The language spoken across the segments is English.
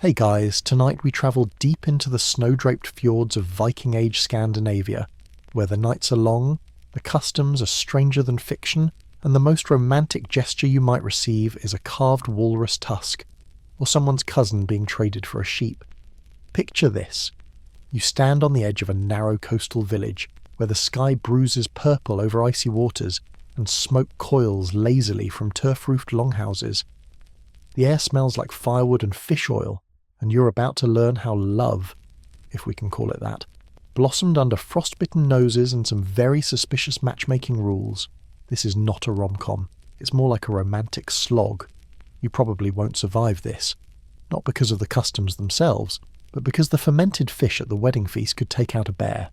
Hey guys, tonight we travel deep into the snow-draped fjords of Viking-age Scandinavia, where the nights are long, the customs are stranger than fiction, and the most romantic gesture you might receive is a carved walrus tusk, or someone's cousin being traded for a sheep. Picture this. You stand on the edge of a narrow coastal village, where the sky bruises purple over icy waters, and smoke coils lazily from turf-roofed longhouses. The air smells like firewood and fish oil, and you're about to learn how love, if we can call it that, blossomed under frostbitten noses and some very suspicious matchmaking rules. This is not a rom-com. It's more like a romantic slog. You probably won't survive this. Not because of the customs themselves, but because the fermented fish at the wedding feast could take out a bear.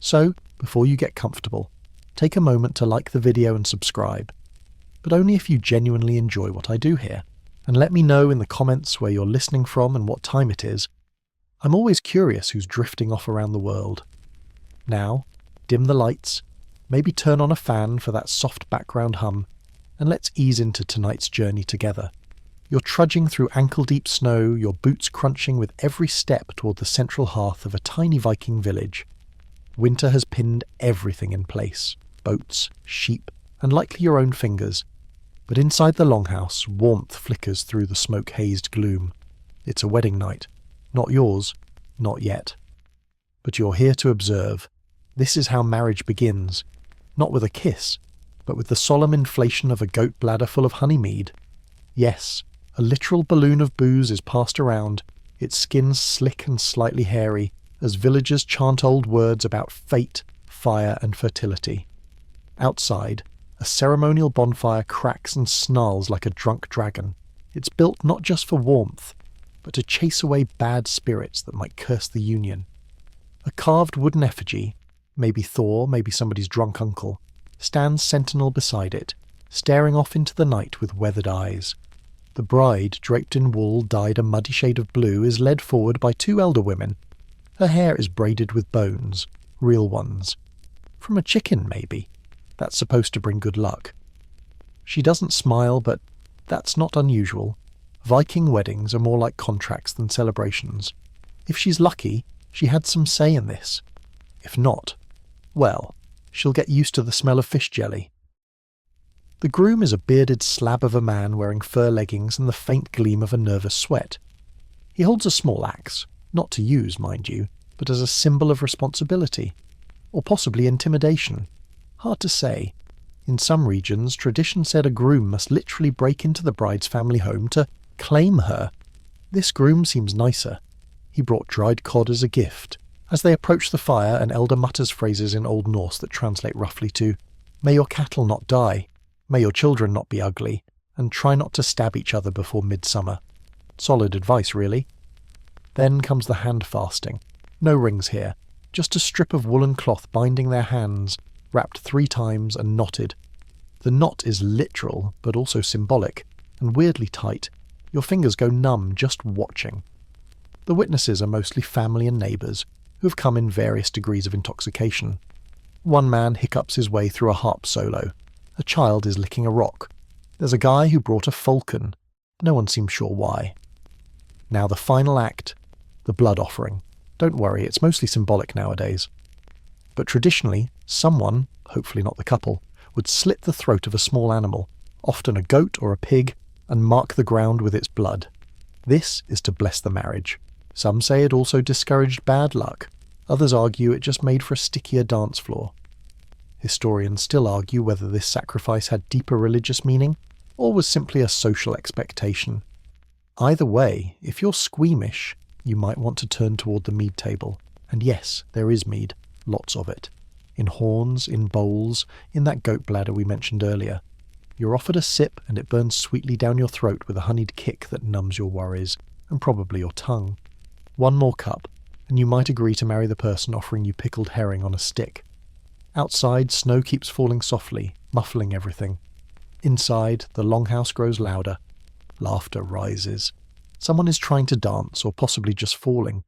So, before you get comfortable, take a moment to like the video and subscribe. But only if you genuinely enjoy what I do here. And let me know in the comments where you're listening from and what time it is. I'm always curious who's drifting off around the world. Now, dim the lights, maybe turn on a fan for that soft background hum, and let's ease into tonight's journey together. You're trudging through ankle-deep snow, your boots crunching with every step toward the central hearth of a tiny Viking village. Winter has pinned everything in place, boats, sheep, and likely your own fingers. But inside the longhouse, warmth flickers through the smoke-hazed gloom. It's a wedding night. Not yours. Not yet. But you're here to observe. This is how marriage begins. Not with a kiss, but with the solemn inflation of a goat bladder full of honey mead. Yes, a literal balloon of booze is passed around, its skin slick and slightly hairy, as villagers chant old words about fate, fire, and fertility. Outside, a ceremonial bonfire cracks and snarls like a drunk dragon. It's built not just for warmth, but to chase away bad spirits that might curse the union. A carved wooden effigy, maybe Thor, maybe somebody's drunk uncle, stands sentinel beside it, staring off into the night with weathered eyes. The bride, draped in wool dyed a muddy shade of blue, is led forward by two elder women. Her hair is braided with bones, real ones. From a chicken, maybe. That's supposed to bring good luck. She doesn't smile, but that's not unusual. Viking weddings are more like contracts than celebrations. If she's lucky, she had some say in this. If not, well, she'll get used to the smell of fish jelly. The groom is a bearded slab of a man wearing fur leggings and the faint gleam of a nervous sweat. He holds a small axe, not to use, mind you, but as a symbol of responsibility. Or possibly intimidation. Hard to say. In some regions, tradition said a groom must literally break into the bride's family home to claim her. This groom seems nicer. He brought dried cod as a gift. As they approach the fire, an elder mutters phrases in Old Norse that translate roughly to, "May your cattle not die, may your children not be ugly, and try not to stab each other before midsummer." Solid advice, really. Then comes the handfasting. No rings here, just a strip of woolen cloth binding their hands, wrapped 3 times and knotted. The knot is literal, but also symbolic, and weirdly tight. Your fingers go numb just watching. The witnesses are mostly family and neighbours, who have come in various degrees of intoxication. One man hiccups his way through a harp solo. A child is licking a rock. There's a guy who brought a falcon. No one seems sure why. Now the final act, the blood offering. Don't worry, it's mostly symbolic nowadays. But traditionally, someone, hopefully not the couple, would slit the throat of a small animal, often a goat or a pig, and mark the ground with its blood. This is to bless the marriage. Some say it also discouraged bad luck. Others argue it just made for a stickier dance floor. Historians still argue whether this sacrifice had deeper religious meaning, or was simply a social expectation. Either way, if you're squeamish, you might want to turn toward the mead table. And yes, there is mead, lots of it. In horns, in bowls, in that goat bladder we mentioned earlier. You're offered a sip and it burns sweetly down your throat with a honeyed kick that numbs your worries, and probably your tongue. One more cup, and you might agree to marry the person offering you pickled herring on a stick. Outside, snow keeps falling softly, muffling everything. Inside, the longhouse grows louder. Laughter rises. Someone is trying to dance, or possibly just falling.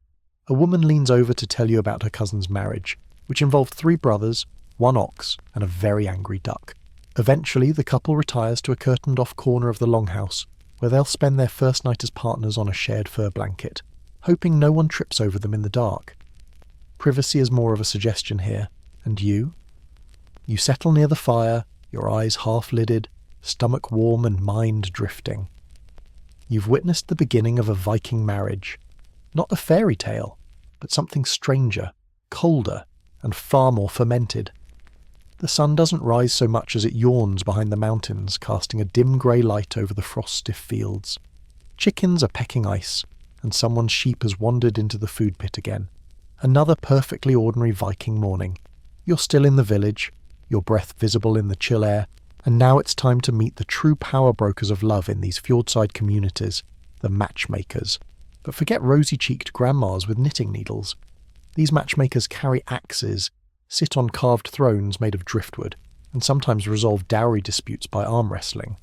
A woman leans over to tell you about her cousin's marriage, which involved 3 brothers, 1 ox, and a very angry duck. Eventually, the couple retires to a curtained-off corner of the longhouse, where they'll spend their first night as partners on a shared fur blanket, hoping no one trips over them in the dark. Privacy is more of a suggestion here. And you? You settle near the fire, your eyes half-lidded, stomach warm and mind drifting. You've witnessed the beginning of a Viking marriage. Not a fairy tale, but something stranger, colder, and far more fermented. The sun doesn't rise so much as it yawns behind the mountains, casting a dim grey light over the frost-stiff fields. Chickens are pecking ice, and someone's sheep has wandered into the food pit again. Another perfectly ordinary Viking morning. You're still in the village, your breath visible in the chill air, and now it's time to meet the true power brokers of love in these fjordside communities, the matchmakers. But forget rosy-cheeked grandmas with knitting needles. These matchmakers carry axes, sit on carved thrones made of driftwood, and sometimes resolve dowry disputes by arm wrestling.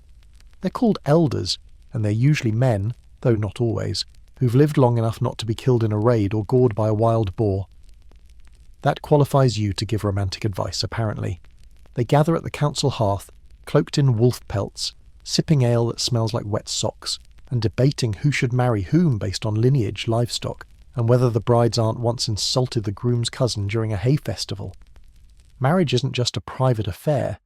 They're called elders, and they're usually men, though not always, who've lived long enough not to be killed in a raid or gored by a wild boar. That qualifies you to give romantic advice, apparently. They gather at the council hearth, cloaked in wolf pelts, sipping ale that smells like wet socks, and debating who should marry whom based on lineage, livestock, and whether the bride's aunt once insulted the groom's cousin during a hay festival. Marriage isn't just a private affair,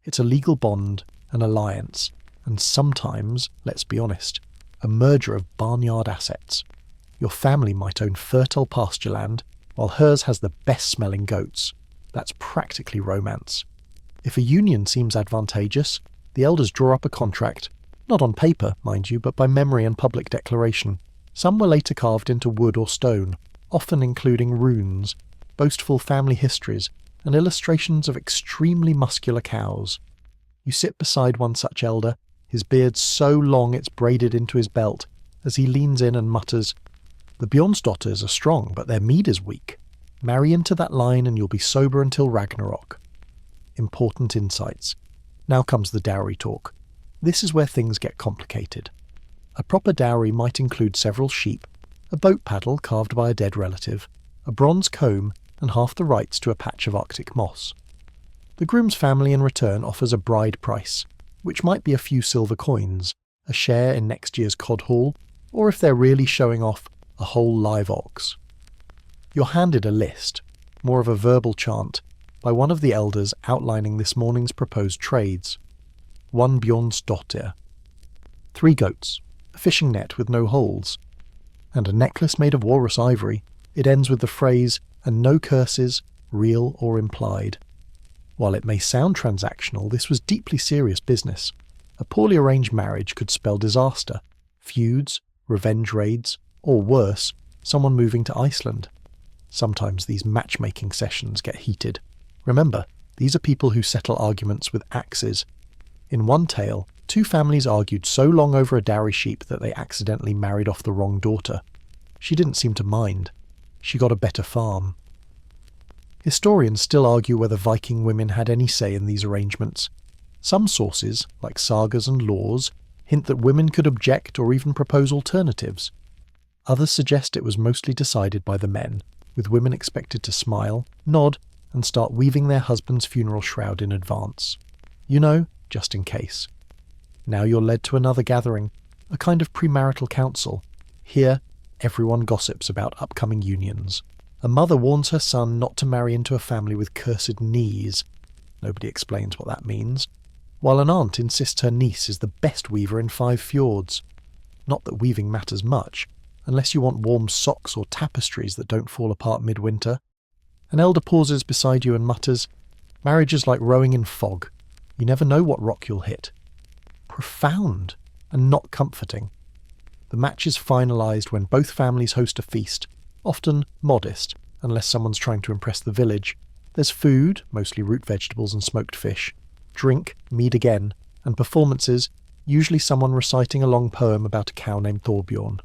it's a legal bond, an alliance, and sometimes, let's be honest, a merger of barnyard assets. Your family might own fertile pasture land, while hers has the best-smelling goats. That's practically romance. If a union seems advantageous, the elders draw up a contract, not on paper, mind you, but by memory and public declaration. Some were later carved into wood or stone, often including runes, boastful family histories, and illustrations of extremely muscular cows. You sit beside one such elder, his beard so long it's braided into his belt, as he leans in and mutters, "The Bjornsdatters are strong, but their mead is weak. Marry into that line and you'll be sober until Ragnarok." Important insights. Now comes the dowry talk. This is where things get complicated. A proper dowry might include several sheep, a boat paddle carved by a dead relative, a bronze comb, and half the rights to a patch of Arctic moss. The groom's family in return offers a bride price, which might be a few silver coins, a share in next year's cod haul, or if they're really showing off, a whole live ox. You're handed a list, more of a verbal chant, by one of the elders outlining this morning's proposed trades. 1 Bjornsdottir, 3 goats, a fishing net with no holes, and a necklace made of walrus ivory. It ends with the phrase, "and no curses, real or implied." While it may sound transactional, this was deeply serious business. A poorly arranged marriage could spell disaster, feuds, revenge raids, or worse, someone moving to Iceland. Sometimes these matchmaking sessions get heated. Remember, these are people who settle arguments with axes. In one tale, 2 families argued so long over a dowry sheep that they accidentally married off the wrong daughter. She didn't seem to mind. She got a better farm. Historians still argue whether Viking women had any say in these arrangements. Some sources, like sagas and laws, hint that women could object or even propose alternatives. Others suggest it was mostly decided by the men, with women expected to smile, nod, and start weaving their husband's funeral shroud in advance. You know, just in case. Now you're led to another gathering, a kind of premarital council. Here, everyone gossips about upcoming unions. A mother warns her son not to marry into a family with cursed knees. Nobody explains what that means. While an aunt insists her niece is the best weaver in 5 fjords. Not that weaving matters much, unless you want warm socks or tapestries that don't fall apart midwinter. An elder pauses beside you and mutters, "Marriage is like rowing in fog. You never know what rock you'll hit." Profound, and not comforting. The match is finalised when both families host a feast, often modest, unless someone's trying to impress the village. There's food, mostly root vegetables and smoked fish, drink, mead again, and performances, usually someone reciting a long poem about a cow named Thorbjorn.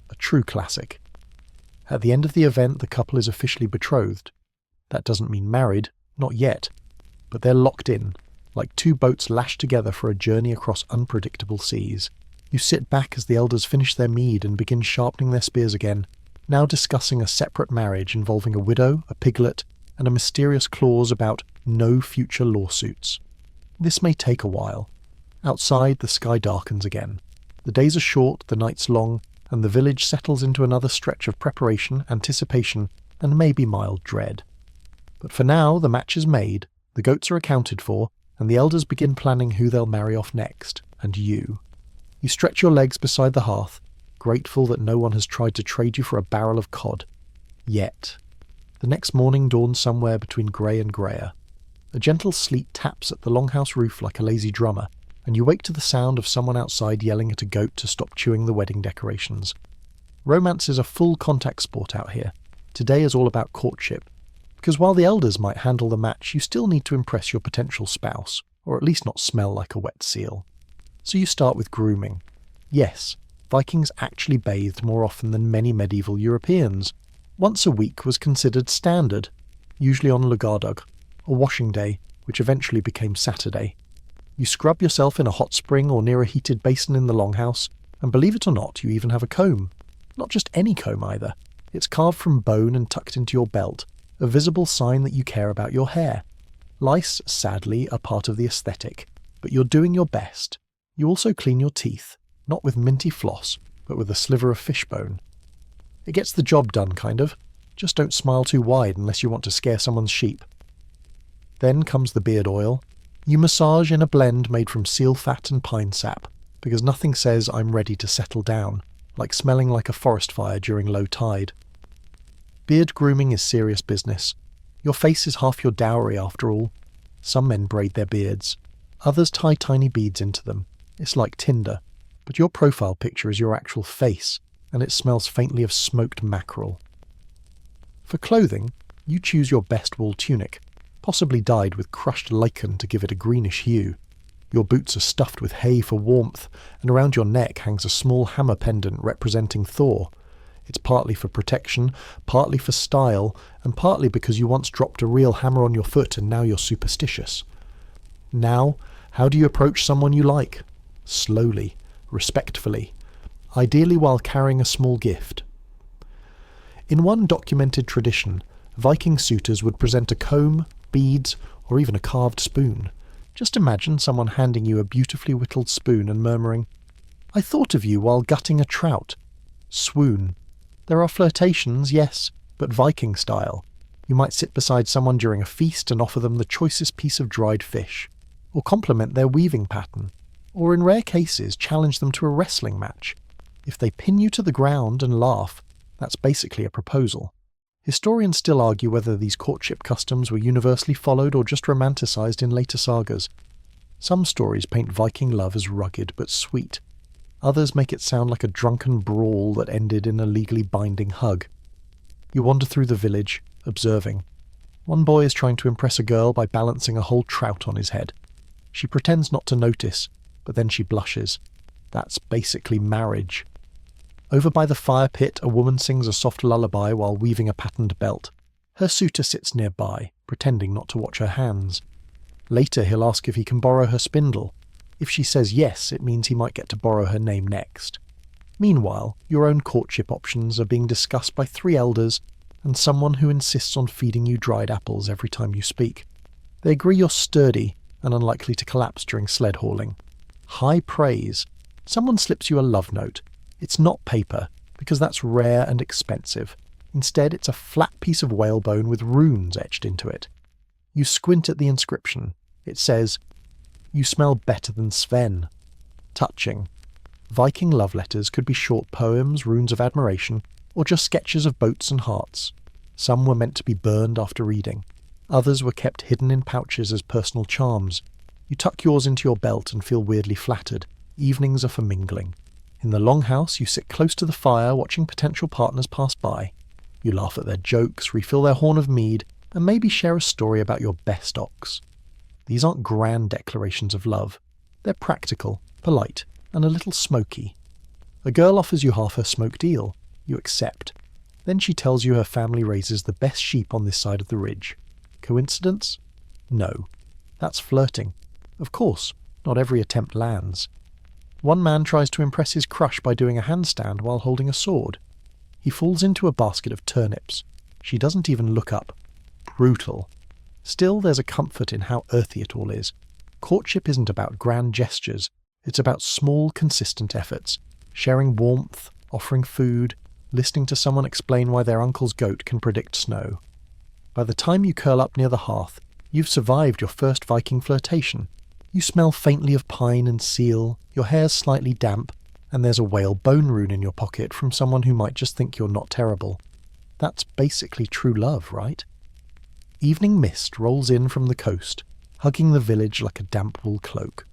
A true classic. At the end of the event, the couple is officially betrothed. That doesn't mean married, not yet, but they're locked in, like 2 boats lashed together for a journey across unpredictable seas. You sit back as the elders finish their mead and begin sharpening their spears again, now discussing a separate marriage involving a widow, a piglet, and a mysterious clause about no future lawsuits. This may take a while. Outside, the sky darkens again. The days are short, the nights long, and the village settles into another stretch of preparation, anticipation, and maybe mild dread. But for now, the match is made, the goats are accounted for, and the elders begin planning who they'll marry off next, and you. You stretch your legs beside the hearth, grateful that no one has tried to trade you for a barrel of cod. Yet. The next morning dawns somewhere between grey and greyer. A gentle sleet taps at the longhouse roof like a lazy drummer, and you wake to the sound of someone outside yelling at a goat to stop chewing the wedding decorations. Romance is a full contact sport out here. Today is all about courtship. Because while the elders might handle the match, you still need to impress your potential spouse, or at least not smell like a wet seal. So you start with grooming. Yes, Vikings actually bathed more often than many medieval Europeans. Once a week was considered standard, usually on Lugardug, a washing day, which eventually became Saturday. You scrub yourself in a hot spring or near a heated basin in the longhouse, and believe it or not, you even have a comb. Not just any comb either. It's carved from bone and tucked into your belt, a visible sign that you care about your hair. Lice, sadly, are part of the aesthetic, but you're doing your best. You also clean your teeth, not with minty floss, but with a sliver of fishbone. It gets the job done, kind of. Just don't smile too wide unless you want to scare someone's sheep. Then comes the beard oil. You massage in a blend made from seal fat and pine sap, because nothing says I'm ready to settle down, like smelling like a forest fire during low tide. Beard grooming is serious business. Your face is half your dowry after all. Some men braid their beards. Others tie tiny beads into them. It's like Tinder. But your profile picture is your actual face, and it smells faintly of smoked mackerel. For clothing, you choose your best wool tunic, possibly dyed with crushed lichen to give it a greenish hue. Your boots are stuffed with hay for warmth, and around your neck hangs a small hammer pendant representing Thor. It's partly for protection, partly for style, and partly because you once dropped a real hammer on your foot and now you're superstitious. Now, how do you approach someone you like? Slowly, respectfully, ideally while carrying a small gift. In one documented tradition, Viking suitors would present a comb, beads, or even a carved spoon. Just imagine someone handing you a beautifully whittled spoon and murmuring, "I thought of you while gutting a trout." Swoon. There are flirtations, yes, but Viking style. You might sit beside someone during a feast and offer them the choicest piece of dried fish, or compliment their weaving pattern, or in rare cases challenge them to a wrestling match. If they pin you to the ground and laugh, that's basically a proposal. Historians still argue whether these courtship customs were universally followed or just romanticised in later sagas. Some stories paint Viking love as rugged but sweet. Others make it sound like a drunken brawl that ended in a legally binding hug. You wander through the village, observing. One boy is trying to impress a girl by balancing a whole trout on his head. She pretends not to notice, but then she blushes. That's basically marriage. Over by the fire pit, a woman sings a soft lullaby while weaving a patterned belt. Her suitor sits nearby, pretending not to watch her hands. Later he'll ask if he can borrow her spindle. If she says yes, it means he might get to borrow her name next. Meanwhile, your own courtship options are being discussed by 3 elders and someone who insists on feeding you dried apples every time you speak. They agree you're sturdy and unlikely to collapse during sled hauling. High praise. Someone slips you a love note. It's not paper, because that's rare and expensive. Instead, it's a flat piece of whalebone with runes etched into it. You squint at the inscription. It says, "You smell better than Sven." Touching. Viking love letters could be short poems, runes of admiration, or just sketches of boats and hearts. Some were meant to be burned after reading. Others were kept hidden in pouches as personal charms. You tuck yours into your belt and feel weirdly flattered. Evenings are for mingling. In the longhouse, you sit close to the fire watching potential partners pass by. You laugh at their jokes, refill their horn of mead, and maybe share a story about your best ox. These aren't grand declarations of love. They're practical, polite, and a little smoky. A girl offers you half her smoked eel. You accept. Then she tells you her family raises the best sheep on this side of the ridge. Coincidence? No. That's flirting. Of course, not every attempt lands. One man tries to impress his crush by doing a handstand while holding a sword. He falls into a basket of turnips. She doesn't even look up. Brutal. Still, there's a comfort in how earthy it all is. Courtship isn't about grand gestures. It's about small, consistent efforts, sharing warmth, offering food, listening to someone explain why their uncle's goat can predict snow. By the time you curl up near the hearth, you've survived your first Viking flirtation. You smell faintly of pine and seal, your hair's slightly damp, and there's a whale bone rune in your pocket from someone who might just think you're not terrible. That's basically true love, right? Evening mist rolls in from the coast, hugging the village like a damp wool cloak.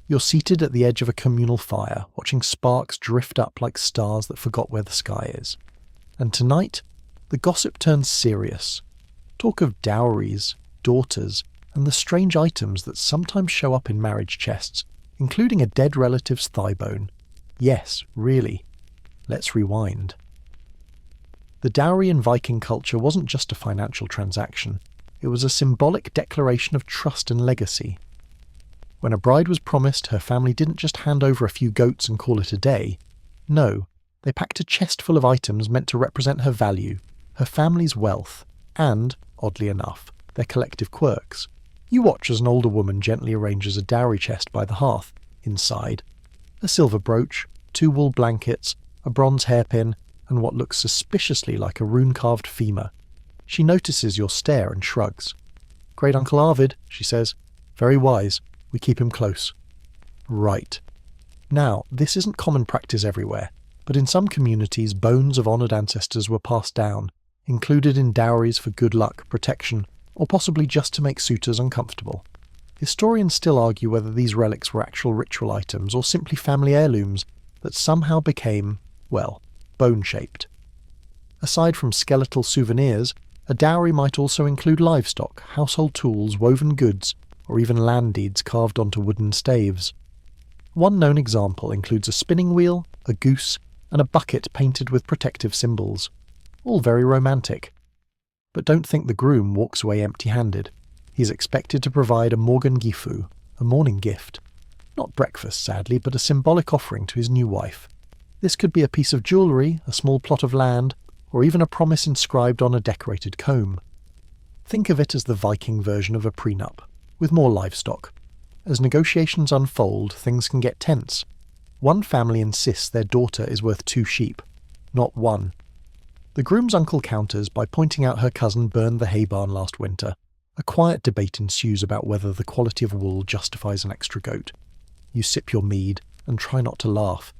You're seated at the edge of a communal fire, watching sparks drift up like stars that forgot where the sky is. And tonight, the gossip turns serious. Talk of dowries, daughters, and the strange items that sometimes show up in marriage chests, including a dead relative's thigh bone. Yes, really. Let's rewind. The dowry in Viking culture wasn't just a financial transaction. It was a symbolic declaration of trust and legacy. When a bride was promised, her family didn't just hand over a few goats and call it a day. No, they packed a chest full of items meant to represent her value, her family's wealth, and, oddly enough, their collective quirks. You watch as an older woman gently arranges a dowry chest by the hearth. Inside, a silver brooch, 2 wool blankets, a bronze hairpin, and what looks suspiciously like a rune-carved femur. She notices your stare and shrugs. "Great Uncle Arvid," she says. "Very wise. We keep him close." Right. Now, this isn't common practice everywhere, but in some communities bones of honoured ancestors were passed down, included in dowries for good luck, protection, or possibly just to make suitors uncomfortable. Historians still argue whether these relics were actual ritual items or simply family heirlooms that somehow became, well, bone-shaped. Aside from skeletal souvenirs, a dowry might also include livestock, household tools, woven goods, or even land deeds carved onto wooden staves. One known example includes a spinning wheel, a goose, and a bucket painted with protective symbols. All very romantic. But don't think the groom walks away empty-handed. He's expected to provide a morgengifu, a morning gift. Not breakfast, sadly, but a symbolic offering to his new wife. This could be a piece of jewellery, a small plot of land, or even a promise inscribed on a decorated comb. Think of it as the Viking version of a prenup, with more livestock. As negotiations unfold, things can get tense. One family insists their daughter is worth 2 sheep, not 1. The groom's uncle counters by pointing out her cousin burned the hay barn last winter. A quiet debate ensues about whether the quality of wool justifies an extra goat. You sip your mead and try not to laugh.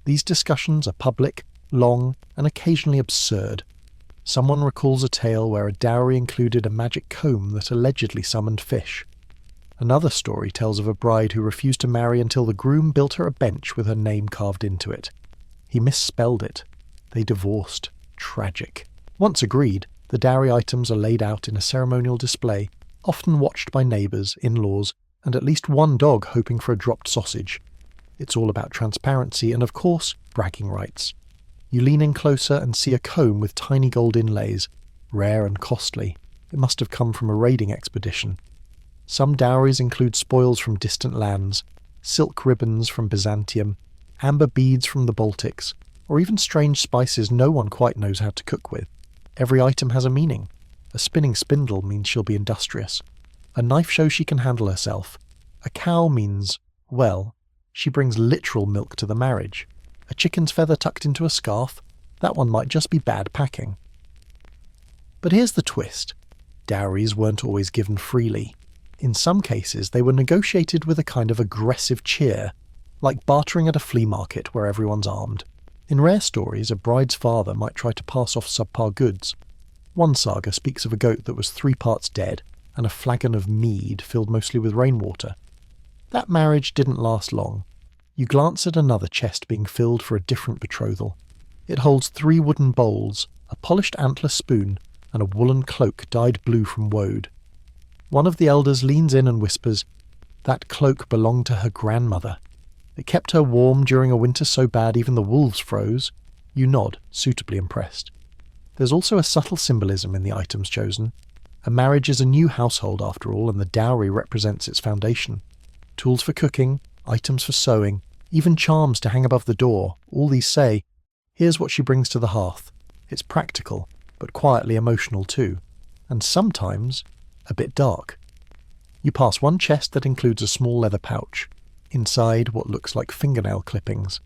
These discussions are public, long, and occasionally absurd. Someone recalls a tale where a dowry included a magic comb that allegedly summoned fish. Another story tells of a bride who refused to marry until the groom built her a bench with her name carved into it. He misspelled it. They divorced. Tragic. Once agreed, the dowry items are laid out in a ceremonial display, often watched by neighbours, in-laws, and at least one dog hoping for a dropped sausage. It's all about transparency and, of course, bragging rights. You lean in closer and see a comb with tiny gold inlays, rare and costly. It must have come from a raiding expedition. Some dowries include spoils from distant lands, silk ribbons from Byzantium, amber beads from the Baltics, or even strange spices no one quite knows how to cook with. Every item has a meaning. A spinning spindle means she'll be industrious. A knife shows she can handle herself. A cow means, well, she brings literal milk to the marriage. A chicken's feather tucked into a scarf, that one might just be bad packing. But here's the twist. Dowries weren't always given freely. In some cases, they were negotiated with a kind of aggressive cheer, like bartering at a flea market where everyone's armed. In rare stories, a bride's father might try to pass off subpar goods. One saga speaks of a goat that was 3 parts dead and a flagon of mead filled mostly with rainwater. That marriage didn't last long. You glance at another chest being filled for a different betrothal. It holds 3 wooden bowls, a polished antler spoon, and a woolen cloak dyed blue from woad. One of the elders leans in and whispers, "That cloak belonged to her grandmother. It kept her warm during a winter so bad even the wolves froze." You nod, suitably impressed. There's also a subtle symbolism in the items chosen. A marriage is a new household after all, and the dowry represents its foundation. Tools for cooking, items for sewing, even charms to hang above the door, all these say, here's what she brings to the hearth. It's practical, but quietly emotional too, and sometimes a bit dark. You pass one chest that includes a small leather pouch. Inside, what looks like fingernail clippings.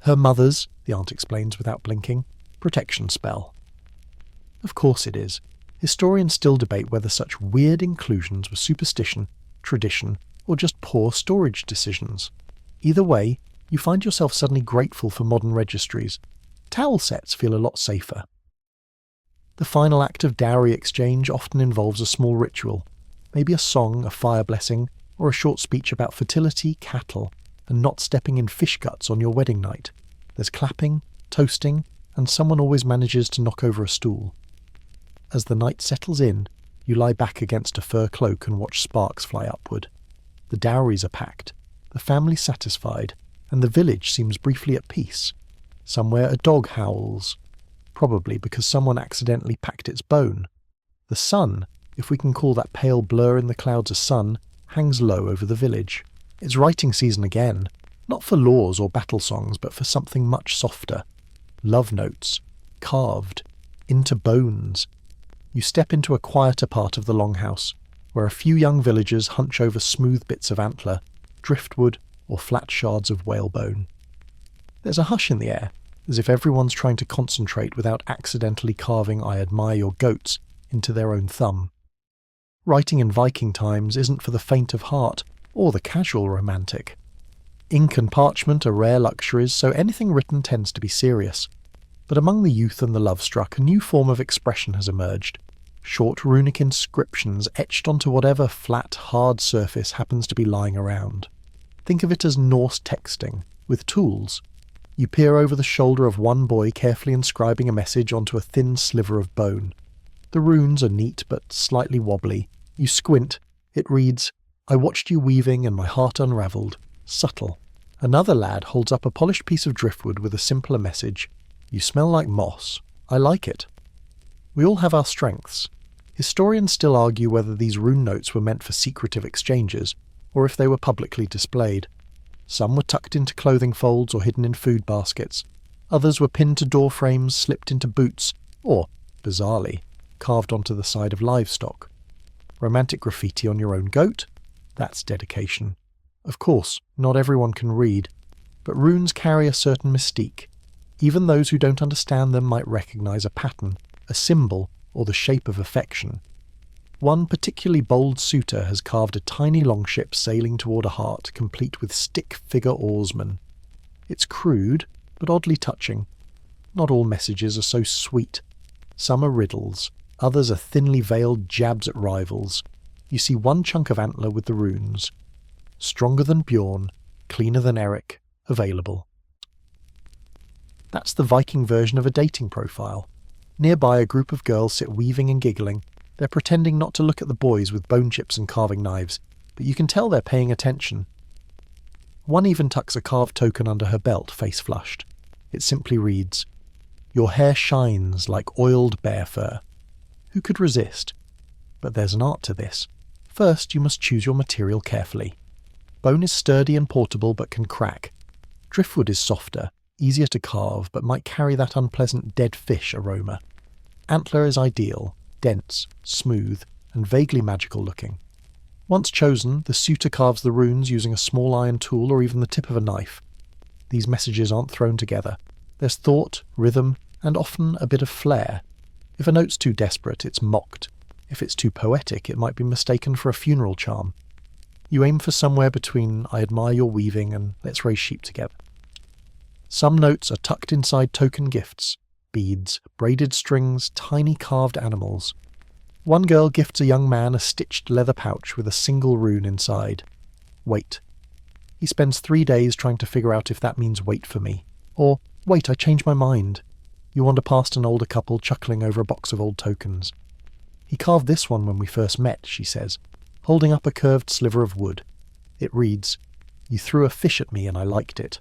Her mother's, the aunt explains without blinking, protection spell. Of course it is. Historians still debate whether such weird inclusions were superstition, tradition, or just poor storage decisions. Either way, you find yourself suddenly grateful for modern registries. Towel sets feel a lot safer. The final act of dowry exchange often involves a small ritual, maybe a song, a fire blessing, or a short speech about fertility, cattle, and not stepping in fish guts on your wedding night. There's clapping, toasting, and someone always manages to knock over a stool. As the night settles in, you lie back against a fur cloak and watch sparks fly upward. The dowries are packed, the family satisfied, and the village seems briefly at peace. Somewhere a dog howls, probably because someone accidentally packed its bone. The sun, if we can call that pale blur in the clouds a sun, hangs low over the village. It's writing season again, not for laws or battle songs, but for something much softer. Love notes, carved, into bones. You step into a quieter part of the longhouse, where a few young villagers hunch over smooth bits of antler, driftwood, or flat shards of whalebone. There's a hush in the air, as if everyone's trying to concentrate without accidentally carving "I admire your goats" into their own thumb. Writing in Viking times isn't for the faint of heart, or the casual romantic. Ink and parchment are rare luxuries, so anything written tends to be serious. But among the youth and the love-struck, a new form of expression has emerged. Short runic inscriptions etched onto whatever flat, hard surface happens to be lying around. Think of it as Norse texting, with tools. You peer over the shoulder of one boy carefully inscribing a message onto a thin sliver of bone. The runes are neat but slightly wobbly. You squint. It reads, "I watched you weaving and my heart unravelled." Subtle. Another lad holds up a polished piece of driftwood with a simpler message. "You smell like moss. I like it." We all have our strengths. Historians still argue whether these rune notes were meant for secretive exchanges, or if they were publicly displayed. Some were tucked into clothing folds or hidden in food baskets. Others were pinned to door frames, slipped into boots, or, bizarrely, carved onto the side of livestock. Romantic graffiti on your own goat? That's dedication. Of course, not everyone can read, but runes carry a certain mystique. Even those who don't understand them might recognize a pattern, a symbol, or the shape of affection. One particularly bold suitor has carved a tiny longship sailing toward a heart, complete with stick-figure oarsmen. It's crude, but oddly touching. Not all messages are so sweet. Some are riddles, others are thinly veiled jabs at rivals. You see one chunk of antler with the runes. Stronger than Bjorn, cleaner than Eric, available. That's the Viking version of a dating profile. Nearby, a group of girls sit weaving and giggling. They're pretending not to look at the boys with bone chips and carving knives, but you can tell they're paying attention. One even tucks a carved token under her belt, face flushed. It simply reads, "Your hair shines like oiled bear fur." Who could resist? But there's an art to this. First, you must choose your material carefully. Bone is sturdy and portable but can crack. Driftwood is softer, easier to carve, but might carry that unpleasant dead fish aroma. Antler is ideal, dense, smooth, and vaguely magical looking. Once chosen, the suitor carves the runes using a small iron tool or even the tip of a knife. These messages aren't thrown together. There's thought, rhythm, and often a bit of flair. If a note's too desperate, it's mocked. If it's too poetic, it might be mistaken for a funeral charm. You aim for somewhere between "I admire your weaving" and "let's raise sheep together." Some notes are tucked inside token gifts, beads, braided strings, tiny carved animals. One girl gifts a young man a stitched leather pouch with a single rune inside. Wait. He spends 3 days trying to figure out if that means wait for me. Or, wait, I changed my mind. You wander past an older couple chuckling over a box of old tokens. "He carved this one when we first met," she says, holding up a curved sliver of wood. It reads, "You threw a fish at me and I liked it."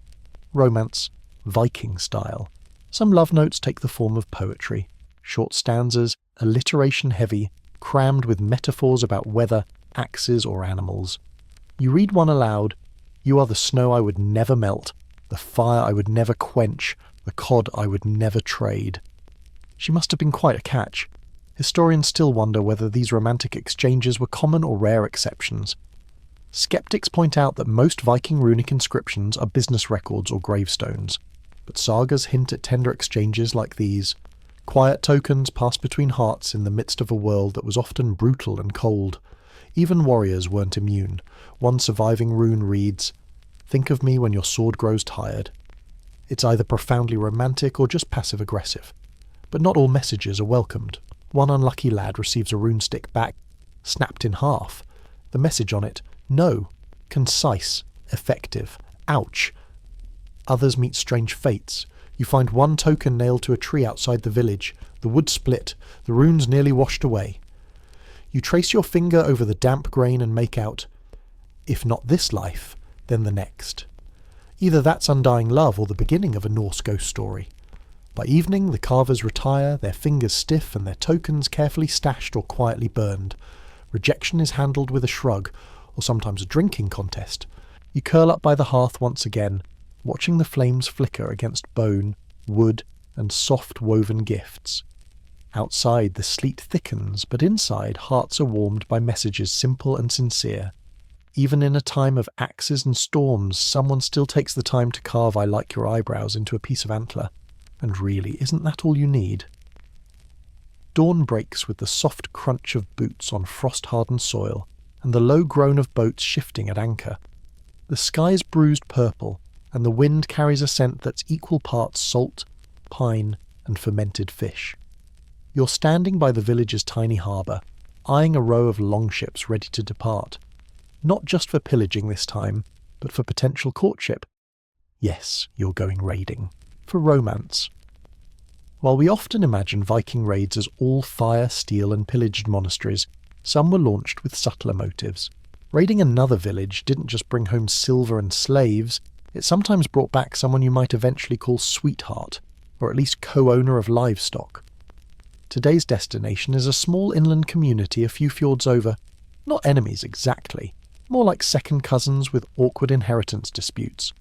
Romance, Viking style. Some love notes take the form of poetry. Short stanzas, alliteration heavy, crammed with metaphors about weather, axes, or animals. You read one aloud. "You are the snow I would never melt, the fire I would never quench, the cod I would never trade." She must have been quite a catch. Historians still wonder whether these romantic exchanges were common or rare exceptions. Skeptics point out that most Viking runic inscriptions are business records or gravestones, but sagas hint at tender exchanges like these, quiet tokens passed between hearts in the midst of a world that was often brutal and cold. Even warriors weren't immune. One surviving rune reads, "Think of me when your sword grows tired." It's either profoundly romantic or just passive-aggressive. But not all messages are welcomed. One unlucky lad receives a rune stick back, snapped in half. The message on it, no, concise, effective, ouch. Others meet strange fates. You find one token nailed to a tree outside the village, the wood split, the runes nearly washed away. You trace your finger over the damp grain and make out, if not this life, then the next. Either that's undying love or the beginning of a Norse ghost story. By evening, the carvers retire, their fingers stiff and their tokens carefully stashed or quietly burned. Rejection is handled with a shrug, or sometimes a drinking contest. You curl up by the hearth once again, watching the flames flicker against bone, wood, and soft woven gifts. Outside, the sleet thickens, but inside, hearts are warmed by messages simple and sincere. Even in a time of axes and storms, someone still takes the time to carve "I like your eyebrows" into a piece of antler. And really, isn't that all you need? Dawn breaks with the soft crunch of boots on frost-hardened soil, and the low groan of boats shifting at anchor. The sky's bruised purple, and the wind carries a scent that's equal parts salt, pine, and fermented fish. You're standing by the village's tiny harbour, eyeing a row of longships ready to depart. Not just for pillaging this time, but for potential courtship. Yes, you're going raiding. For romance. While we often imagine Viking raids as all fire, steel and pillaged monasteries, some were launched with subtler motives. Raiding another village didn't just bring home silver and slaves, it sometimes brought back someone you might eventually call sweetheart, or at least co-owner of livestock. Today's destination is a small inland community a few fjords over. Not enemies exactly, more like second cousins with awkward inheritance disputes.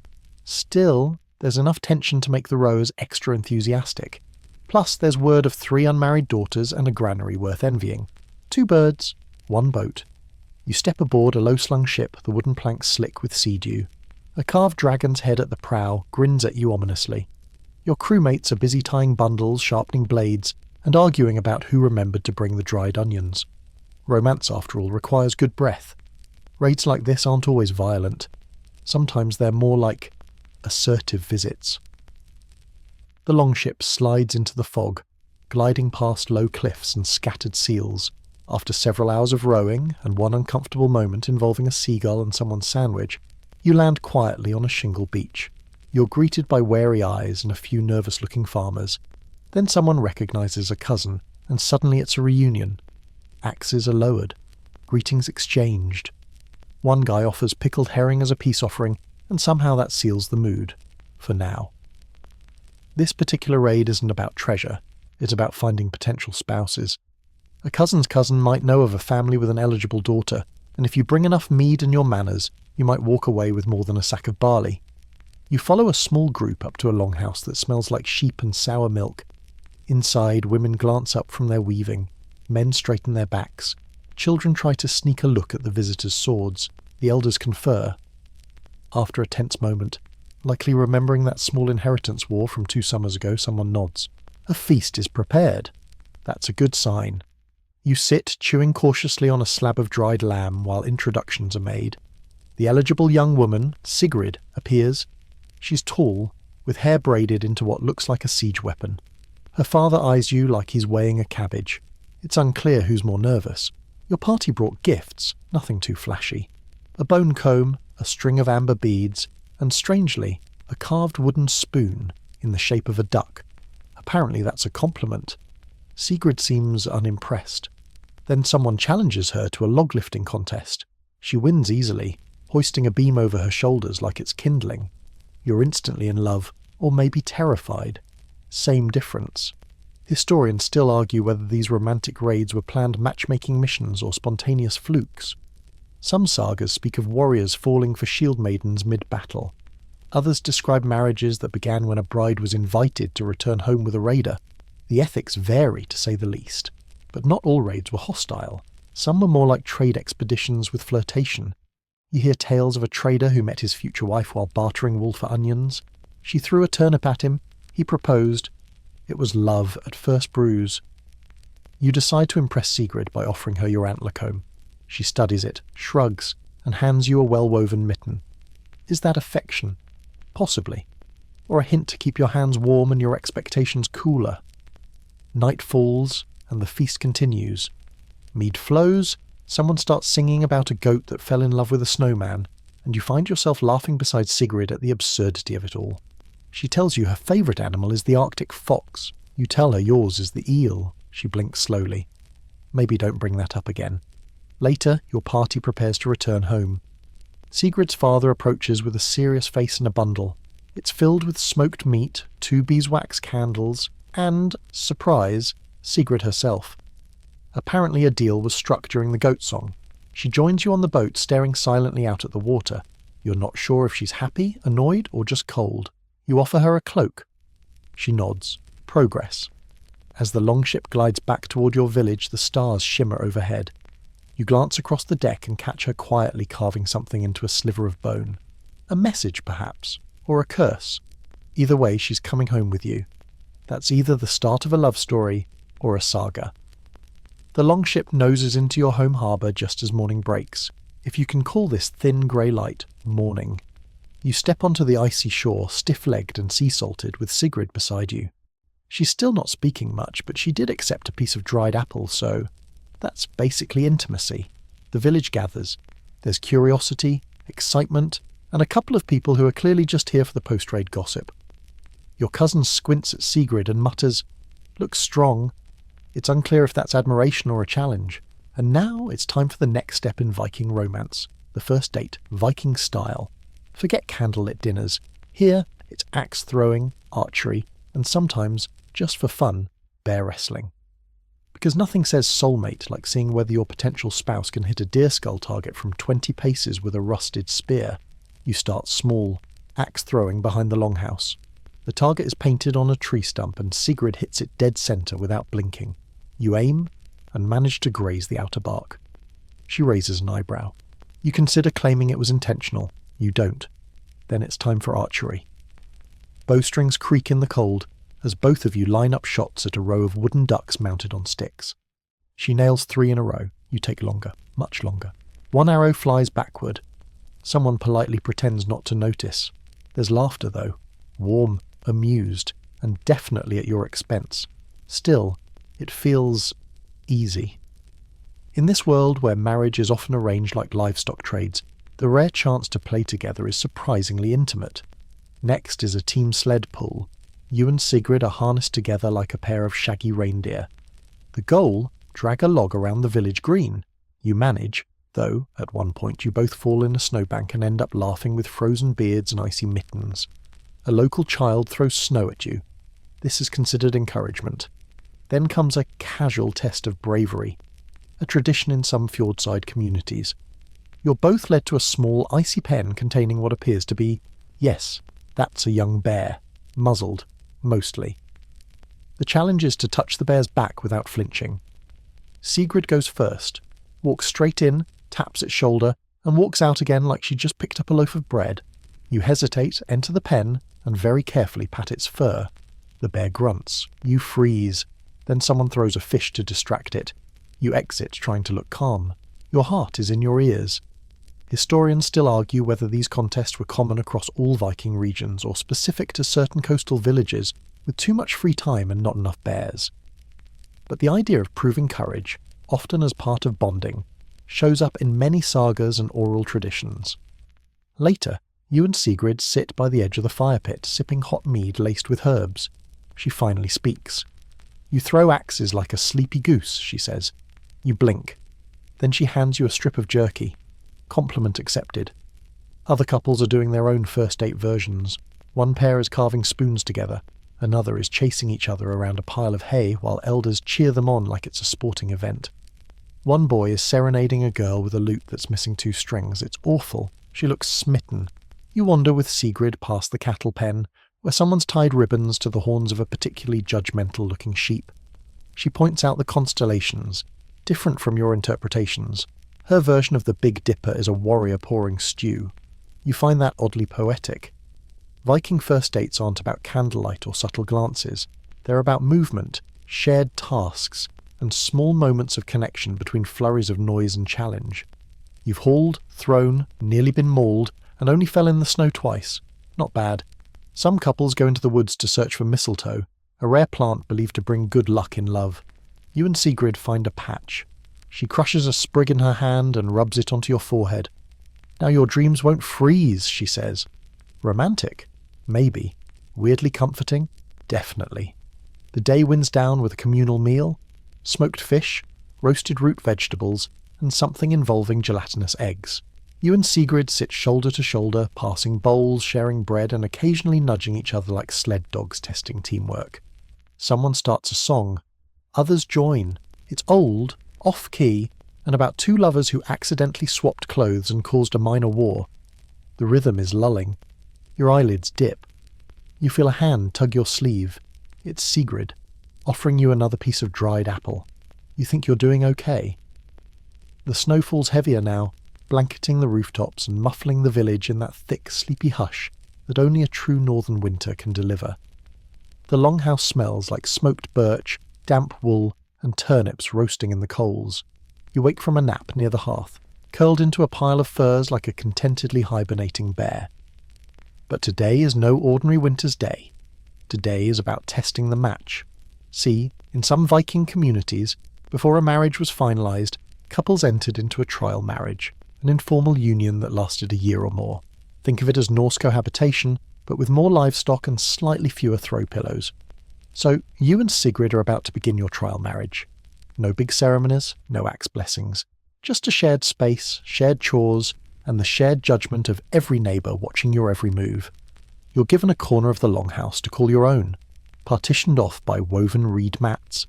Still, there's enough tension to make the rowers extra enthusiastic. Plus, there's word of 3 unmarried daughters and a granary worth envying. 2 birds, 1 boat. You step aboard a low-slung ship, the wooden planks slick with sea dew. A carved dragon's head at the prow grins at you ominously. Your crewmates are busy tying bundles, sharpening blades, and arguing about who remembered to bring the dried onions. Romance, after all, requires good breath. Raids like this aren't always violent. Sometimes they're more like assertive visits. The longship slides into the fog, gliding past low cliffs and scattered seals. After several hours of rowing, and one uncomfortable moment involving a seagull and someone's sandwich, you land quietly on a shingle beach. You're greeted by wary eyes and a few nervous-looking farmers. Then someone recognises a cousin, and suddenly it's a reunion. Axes are lowered. Greetings exchanged. One guy offers pickled herring as a peace offering, and somehow that seals the mood. For now. This particular raid isn't about treasure. It's about finding potential spouses. A cousin's cousin might know of a family with an eligible daughter, and if you bring enough mead and your manners, you might walk away with more than a sack of barley. You follow a small group up to a longhouse that smells like sheep and sour milk. Inside, women glance up from their weaving. Men straighten their backs. Children try to sneak a look at the visitors' swords. The elders confer. After a tense moment, likely remembering that small inheritance war from 2 summers ago, someone nods. A feast is prepared. That's a good sign. You sit, chewing cautiously on a slab of dried lamb while introductions are made. The eligible young woman, Sigrid, appears. She's tall, with hair braided into what looks like a siege weapon. Her father eyes you like he's weighing a cabbage. It's unclear who's more nervous. Your party brought gifts, nothing too flashy. A bone comb, a string of amber beads, and strangely, a carved wooden spoon in the shape of a duck. Apparently that's a compliment. Sigrid seems unimpressed. Then someone challenges her to a log-lifting contest. She wins easily, hoisting a beam over her shoulders like it's kindling. You're instantly in love, or maybe terrified. Same difference. Historians still argue whether these romantic raids were planned matchmaking missions or spontaneous flukes. Some sagas speak of warriors falling for shield maidens mid-battle. Others describe marriages that began when a bride was invited to return home with a raider. The ethics vary, to say the least. But not all raids were hostile. Some were more like trade expeditions with flirtation. You hear tales of a trader who met his future wife while bartering wool for onions. She threw a turnip at him. He proposed. It was love at first bruise. You decide to impress Sigrid by offering her your antler comb. She studies it, shrugs, and hands you a well-woven mitten. Is that affection? Possibly. Or a hint to keep your hands warm and your expectations cooler. Night falls, and the feast continues. Mead flows, someone starts singing about a goat that fell in love with a snowman, and you find yourself laughing beside Sigrid at the absurdity of it all. She tells you her favourite animal is the Arctic fox. You tell her yours is the eel. She blinks slowly. Maybe don't bring that up again. Later, your party prepares to return home. Sigrid's father approaches with a serious face and a bundle. It's filled with smoked meat, 2 beeswax candles, and, surprise, Sigrid herself. Apparently a deal was struck during the goat song. She joins you on the boat, staring silently out at the water. You're not sure if she's happy, annoyed, or just cold. You offer her a cloak. She nods. Progress. As the longship glides back toward your village, the stars shimmer overhead. You glance across the deck and catch her quietly carving something into a sliver of bone. A message, perhaps, or a curse. Either way, she's coming home with you. That's either the start of a love story or a saga. The longship noses into your home harbour just as morning breaks, if you can call this thin grey light morning. You step onto the icy shore, stiff-legged and sea-salted, with Sigrid beside you. She's still not speaking much, but she did accept a piece of dried apple, so that's basically intimacy. The village gathers. There's curiosity, excitement, and a couple of people who are clearly just here for the post-raid gossip. Your cousin squints at Sigrid and mutters, "Looks strong." It's unclear if that's admiration or a challenge. And now it's time for the next step in Viking romance. The first date, Viking style. Forget candlelit dinners. Here, it's axe throwing, archery, and sometimes, just for fun, bear wrestling. Because nothing says soulmate like seeing whether your potential spouse can hit a deer skull target from 20 paces with a rusted spear. You start small, axe throwing behind the longhouse. The target is painted on a tree stump and Sigrid hits it dead centre without blinking. You aim and manage to graze the outer bark. She raises an eyebrow. You consider claiming it was intentional. You don't. Then it's time for archery. Bowstrings creak in the cold as both of you line up shots at a row of wooden ducks mounted on sticks. She nails 3 in a row. You take longer, much longer. One arrow flies backward. Someone politely pretends not to notice. There's laughter, though. Warm, amused, and definitely at your expense. Still, it feels easy. In this world where marriage is often arranged like livestock trades, the rare chance to play together is surprisingly intimate. Next is a team sled pull. You and Sigrid are harnessed together like a pair of shaggy reindeer. The goal? Drag a log around the village green. You manage, though at one point you both fall in a snowbank and end up laughing with frozen beards and icy mittens. A local child throws snow at you. This is considered encouragement. Then comes a casual test of bravery, a tradition in some fjordside communities. You're both led to a small icy pen containing what appears to be, yes, that's a young bear, muzzled, mostly. The challenge is to touch the bear's back without flinching. Sigrid goes first, walks straight in, taps its shoulder, and walks out again like she just picked up a loaf of bread. You hesitate, enter the pen, and very carefully pat its fur. The bear grunts. You freeze. Then someone throws a fish to distract it. You exit, trying to look calm. Your heart is in your ears. Historians still argue whether these contests were common across all Viking regions or specific to certain coastal villages with too much free time and not enough bears. But the idea of proving courage, often as part of bonding, shows up in many sagas and oral traditions. Later, you and Sigrid sit by the edge of the fire pit, sipping hot mead laced with herbs. She finally speaks. "You throw axes like a sleepy goose," she says. You blink. Then she hands you a strip of jerky. Compliment accepted. Other couples are doing their own first date versions. One pair is carving spoons together. Another is chasing each other around a pile of hay while elders cheer them on like it's a sporting event. One boy is serenading a girl with a lute that's missing 2 strings. It's awful. She looks smitten. You wander with Sigrid past the cattle pen, where someone's tied ribbons to the horns of a particularly judgmental-looking sheep. She points out the constellations, different from your interpretations. Her version of the Big Dipper is a warrior pouring stew. You find that oddly poetic. Viking first dates aren't about candlelight or subtle glances. They're about movement, shared tasks, and small moments of connection between flurries of noise and challenge. You've hauled, thrown, nearly been mauled, and only fell in the snow twice. Not bad. Some couples go into the woods to search for mistletoe, a rare plant believed to bring good luck in love. You and Sigrid find a patch. She crushes a sprig in her hand and rubs it onto your forehead. "Now your dreams won't freeze," she says. Romantic? Maybe. Weirdly comforting? Definitely. The day winds down with a communal meal, smoked fish, roasted root vegetables, and something involving gelatinous eggs. You and Sigrid sit shoulder to shoulder, passing bowls, sharing bread, and occasionally nudging each other like sled dogs testing teamwork. Someone starts a song. Others join. It's old, off-key, and about two lovers who accidentally swapped clothes and caused a minor war. The rhythm is lulling. Your eyelids dip. You feel a hand tug your sleeve. It's Sigrid, offering you another piece of dried apple. You think you're doing okay. The snow falls heavier now, blanketing the rooftops and muffling the village in that thick, sleepy hush that only a true northern winter can deliver. The longhouse smells like smoked birch, damp wool, and turnips roasting in the coals. You wake from a nap near the hearth, curled into a pile of furs like a contentedly hibernating bear. But today is no ordinary winter's day. Today is about testing the match. See, in some Viking communities, before a marriage was finalised, couples entered into a trial marriage, an informal union that lasted a year or more. Think of it as Norse cohabitation, but with more livestock and slightly fewer throw pillows. So, you and Sigrid are about to begin your trial marriage. No big ceremonies, no axe blessings. Just a shared space, shared chores, and the shared judgment of every neighbour watching your every move. You're given a corner of the longhouse to call your own, partitioned off by woven reed mats.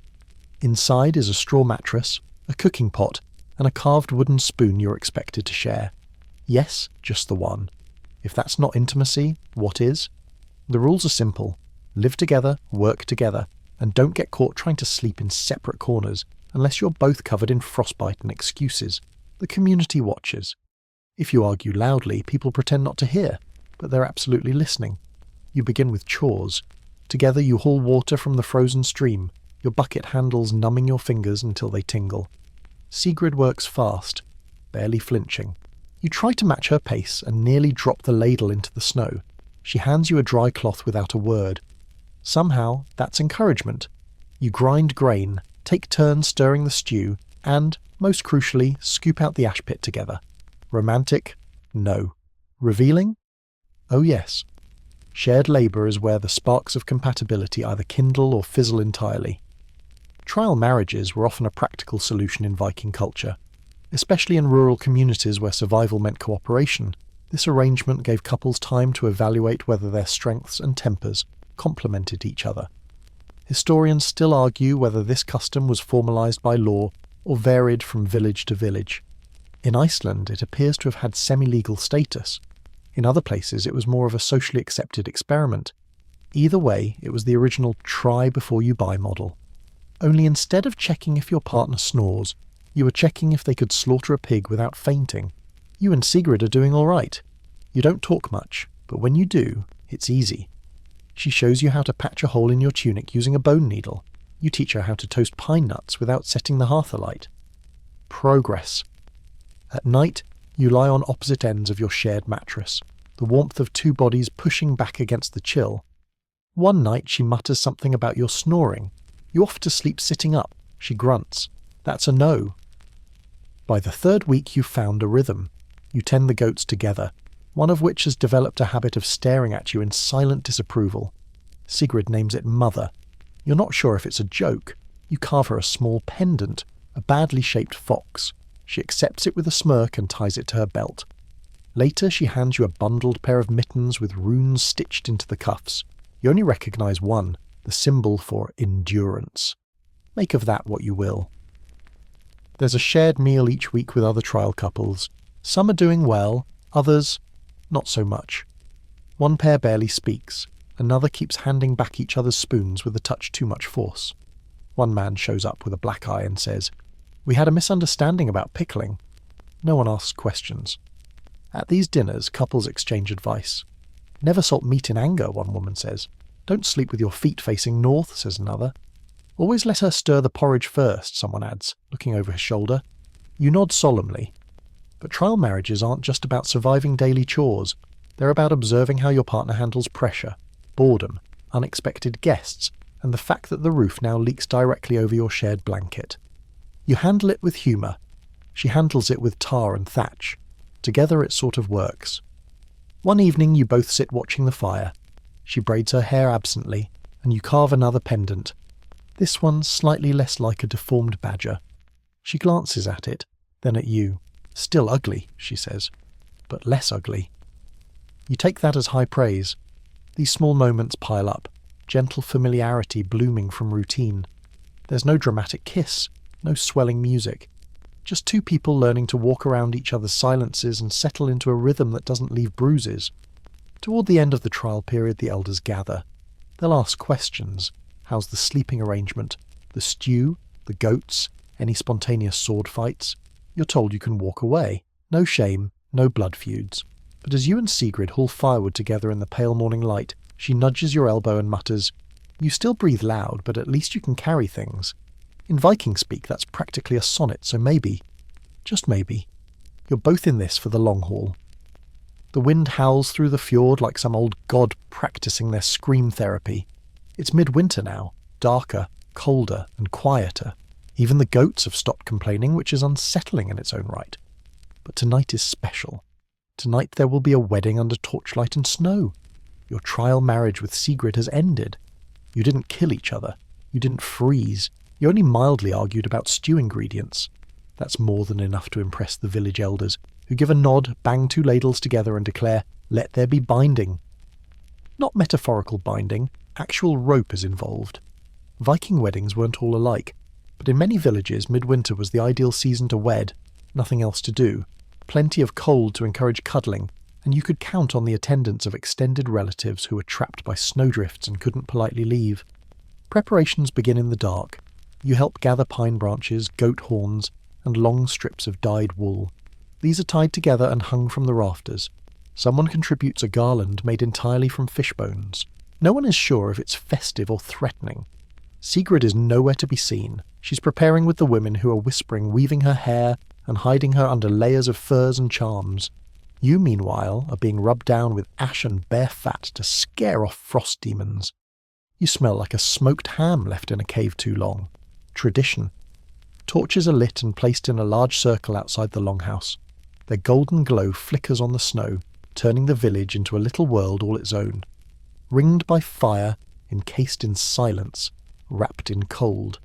Inside is a straw mattress, a cooking pot, and a carved wooden spoon you're expected to share. Yes, just the one. If that's not intimacy, what is? The rules are simple. Live together, work together, and don't get caught trying to sleep in separate corners unless you're both covered in frostbite and excuses. The community watches. If you argue loudly, people pretend not to hear, but they're absolutely listening. You begin with chores. Together you haul water from the frozen stream, your bucket handles numbing your fingers until they tingle. Sigrid works fast, barely flinching. You try to match her pace and nearly drop the ladle into the snow. She hands you a dry cloth without a word. Somehow, that's encouragement. You grind grain, take turns stirring the stew, and, most crucially, scoop out the ash pit together. Romantic? No. Revealing? Oh yes. Shared labour is where the sparks of compatibility either kindle or fizzle entirely. Trial marriages were often a practical solution in Viking culture. Especially in rural communities where survival meant cooperation, this arrangement gave couples time to evaluate whether their strengths and tempers complemented each other. Historians still argue whether this custom was formalised by law or varied from village to village. In Iceland, it appears to have had semi-legal status. In other places, it was more of a socially accepted experiment. Either way, it was the original try before you buy model. Only instead of checking if your partner snores, you were checking if they could slaughter a pig without fainting. You and Sigrid are doing all right. You don't talk much, but when you do, it's easy. She shows you how to patch a hole in your tunic using a bone needle. You teach her how to toast pine nuts without setting the hearth alight. Progress. At night, you lie on opposite ends of your shared mattress, the warmth of two bodies pushing back against the chill. One night she mutters something about your snoring. You offer to sleep sitting up. She grunts. That's a no. By the third week you've found a rhythm. You tend the goats together, one of which has developed a habit of staring at you in silent disapproval. Sigrid names it Mother. You're not sure if it's a joke. You carve her a small pendant, a badly shaped fox. She accepts it with a smirk and ties it to her belt. Later she hands you a bundled pair of mittens with runes stitched into the cuffs. You only recognise one, the symbol for endurance. Make of that what you will. There's a shared meal each week with other trial couples. Some are doing well, others not so much. One pair barely speaks, another keeps handing back each other's spoons with a touch too much force. One man shows up with a black eye and says, "We had a misunderstanding about pickling." No one asks questions. At these dinners, couples exchange advice. Never salt meat in anger, one woman says. Don't sleep with your feet facing north, says another. Always let her stir the porridge first, someone adds, looking over his shoulder. You nod solemnly. But trial marriages aren't just about surviving daily chores. They're about observing how your partner handles pressure, boredom, unexpected guests, and the fact that the roof now leaks directly over your shared blanket. You handle it with humour. She handles it with tar and thatch. Together it sort of works. One evening you both sit watching the fire. She braids her hair absently, and you carve another pendant. This one's slightly less like a deformed badger. She glances at it, then at you. Still ugly, she says, but less ugly. You take that as high praise. These small moments pile up, gentle familiarity blooming from routine. There's no dramatic kiss, no swelling music. Just two people learning to walk around each other's silences and settle into a rhythm that doesn't leave bruises. Toward the end of the trial period, the elders gather. They'll ask questions. How's the sleeping arrangement? The stew? The goats? Any spontaneous sword fights? You're told you can walk away. No shame, no blood feuds. But as you and Sigrid haul firewood together in the pale morning light, she nudges your elbow and mutters, "You still breathe loud, but at least you can carry things." In Viking speak, that's practically a sonnet, so maybe, just maybe, you're both in this for the long haul. The wind howls through the fjord like some old god practicing their scream therapy. It's midwinter now, darker, colder, and quieter. Even the goats have stopped complaining, which is unsettling in its own right. But tonight is special. Tonight there will be a wedding under torchlight and snow. Your trial marriage with Sigrid has ended. You didn't kill each other. You didn't freeze. You only mildly argued about stew ingredients. That's more than enough to impress the village elders, who give a nod, bang two ladles together and declare, "Let there be binding." Not metaphorical binding, actual rope is involved. Viking weddings weren't all alike, but in many villages midwinter was the ideal season to wed, nothing else to do, plenty of cold to encourage cuddling, and you could count on the attendance of extended relatives who were trapped by snowdrifts and couldn't politely leave. Preparations begin in the dark. You help gather pine branches, goat horns, and long strips of dyed wool. These are tied together and hung from the rafters. Someone contributes a garland made entirely from fish bones. No one is sure if it's festive or threatening. Sigrid is nowhere to be seen. She's preparing with the women who are whispering, weaving her hair and hiding her under layers of furs and charms. You, meanwhile, are being rubbed down with ash and bare fat to scare off frost demons. You smell like a smoked ham left in a cave too long. Tradition. Torches are lit and placed in a large circle outside the longhouse. Their golden glow flickers on the snow, turning the village into a little world all its own. Ringed by fire, encased in silence, wrapped in cold.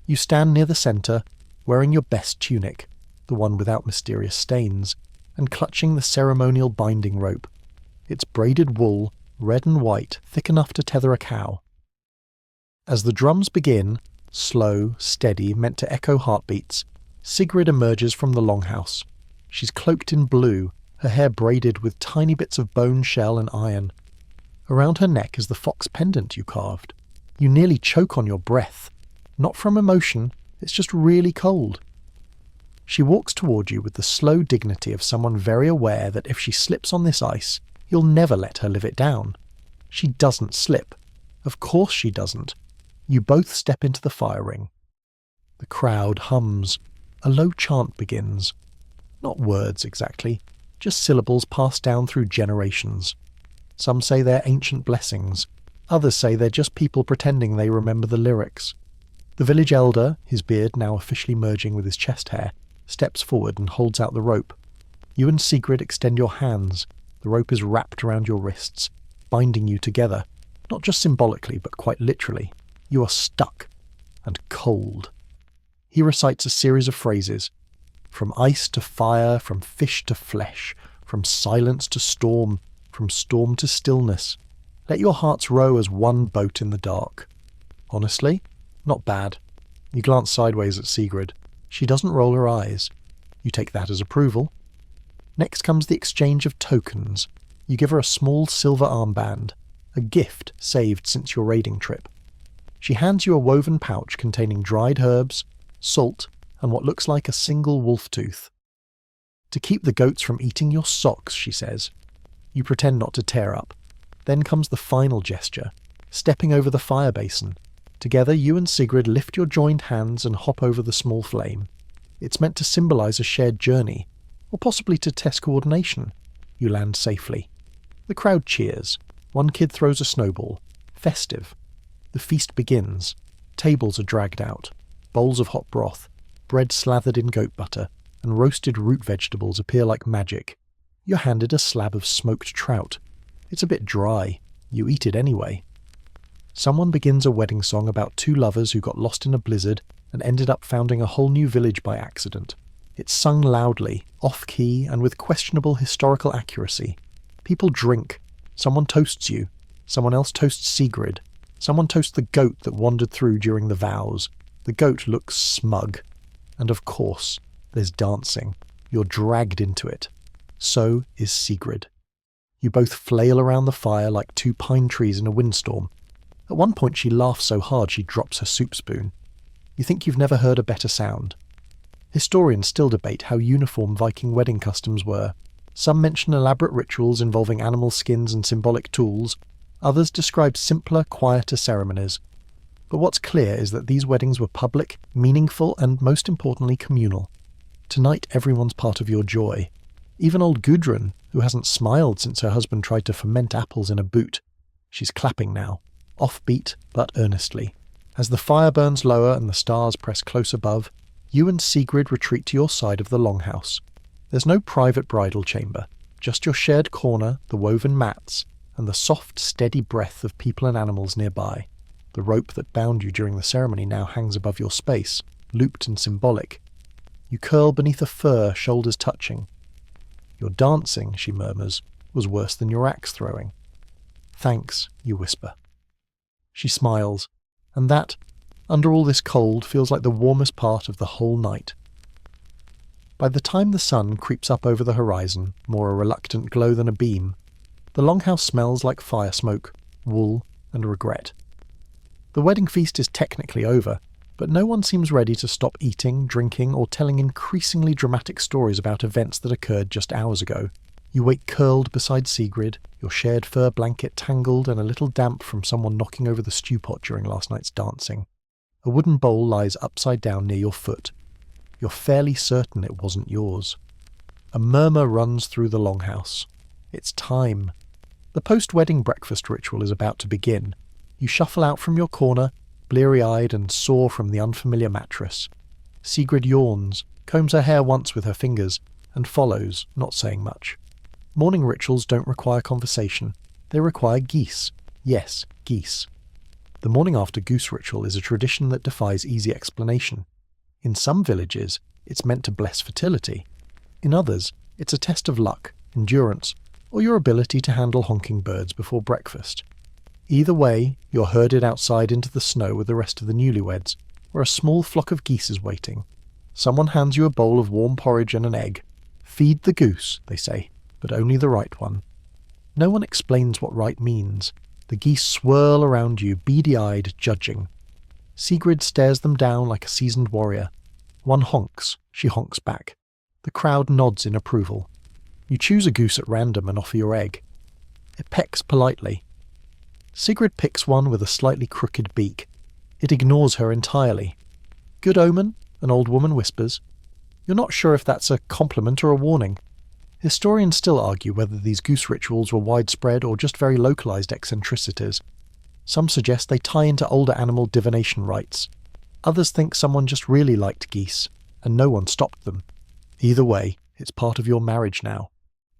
You stand near the centre, wearing your best tunic, the one without mysterious stains, and clutching the ceremonial binding rope. It's braided wool, red and white, thick enough to tether a cow. As the drums begin, slow, steady, meant to echo heartbeats, Sigrid emerges from the longhouse. She's cloaked in blue, her hair braided with tiny bits of bone, shell and iron. Around her neck is the fox pendant you carved. You nearly choke on your breath. Not from emotion, it's just really cold. She walks toward you with the slow dignity of someone very aware that if she slips on this ice, you'll never let her live it down. She doesn't slip. Of course she doesn't. You both step into the fire ring. The crowd hums. A low chant begins. Not words exactly, just syllables passed down through generations. Some say they're ancient blessings. Others say they're just people pretending they remember the lyrics. The village elder, his beard now officially merging with his chest hair, steps forward and holds out the rope. You and Sigrid extend your hands. The rope is wrapped around your wrists, binding you together, not just symbolically but quite literally. You are stuck and cold. He recites a series of phrases. From ice to fire, from fish to flesh, from silence to storm, from storm to stillness. Let your hearts row as one boat in the dark. Honestly, not bad. You glance sideways at Sigrid. She doesn't roll her eyes. You take that as approval. Next comes the exchange of tokens. You give her a small silver armband, a gift saved since your raiding trip. She hands you a woven pouch containing dried herbs, salt, and what looks like a single wolf tooth. To keep the goats from eating your socks, she says. You pretend not to tear up. Then comes the final gesture, stepping over the fire basin. Together, you and Sigrid lift your joined hands and hop over the small flame. It's meant to symbolise a shared journey, or possibly to test coordination. You land safely. The crowd cheers. One kid throws a snowball. Festive. The feast begins. Tables are dragged out. Bowls of hot broth, bread slathered in goat butter, and roasted root vegetables appear like magic. You're handed a slab of smoked trout. It's a bit dry. You eat it anyway. Someone begins a wedding song about two lovers who got lost in a blizzard and ended up founding a whole new village by accident. It's sung loudly, off-key, and with questionable historical accuracy. People drink. Someone toasts you. Someone else toasts Sigrid. Someone toasts the goat that wandered through during the vows. The goat looks smug. And of course, there's dancing. You're dragged into it. So is Sigrid. You both flail around the fire like two pine trees in a windstorm. At one point she laughs so hard she drops her soup spoon. You think you've never heard a better sound. Historians still debate how uniform Viking wedding customs were. Some mention elaborate rituals involving animal skins and symbolic tools. Others describe simpler, quieter ceremonies. But what's clear is that these weddings were public, meaningful, and most importantly communal. Tonight everyone's part of your joy. Even old Gudrun, who hasn't smiled since her husband tried to ferment apples in a boot. She's clapping now, offbeat but earnestly. As the fire burns lower and the stars press close above, you and Sigrid retreat to your side of the longhouse. There's no private bridal chamber, just your shared corner, the woven mats, and the soft, steady breath of people and animals nearby. The rope that bound you during the ceremony now hangs above your space, looped and symbolic. You curl beneath a fir, shoulders touching. Your dancing, she murmurs, was worse than your axe throwing. Thanks, you whisper. She smiles, and that, under all this cold, feels like the warmest part of the whole night. By the time the sun creeps up over the horizon, more a reluctant glow than a beam, the longhouse smells like fire smoke, wool, and regret. The wedding feast is technically over, but no one seems ready to stop eating, drinking, or telling increasingly dramatic stories about events that occurred just hours ago. You wake curled beside Sigrid, your shared fur blanket tangled and a little damp from someone knocking over the stew pot during last night's dancing. A wooden bowl lies upside down near your foot. You're fairly certain it wasn't yours. A murmur runs through the longhouse. It's time. The post-wedding breakfast ritual is about to begin. You shuffle out from your corner, bleary-eyed and sore from the unfamiliar mattress. Sigrid yawns, combs her hair once with her fingers, and follows, not saying much. Morning rituals don't require conversation. They require geese. Yes, geese. The morning after goose ritual is a tradition that defies easy explanation. In some villages, it's meant to bless fertility. In others, it's a test of luck, endurance, or your ability to handle honking birds before breakfast. Either way, you're herded outside into the snow with the rest of the newlyweds, where a small flock of geese is waiting. Someone hands you a bowl of warm porridge and an egg. Feed the goose, they say, but only the right one. No one explains what right means. The geese swirl around you, beady-eyed, judging. Sigrid stares them down like a seasoned warrior. One honks, she honks back. The crowd nods in approval. You choose a goose at random and offer your egg. It pecks politely. Sigrid picks one with a slightly crooked beak. It ignores her entirely. Good omen, an old woman whispers. You're not sure if that's a compliment or a warning. Historians still argue whether these goose rituals were widespread or just very localized eccentricities. Some suggest they tie into older animal divination rites. Others think someone just really liked geese, and no one stopped them. Either way, it's part of your marriage now.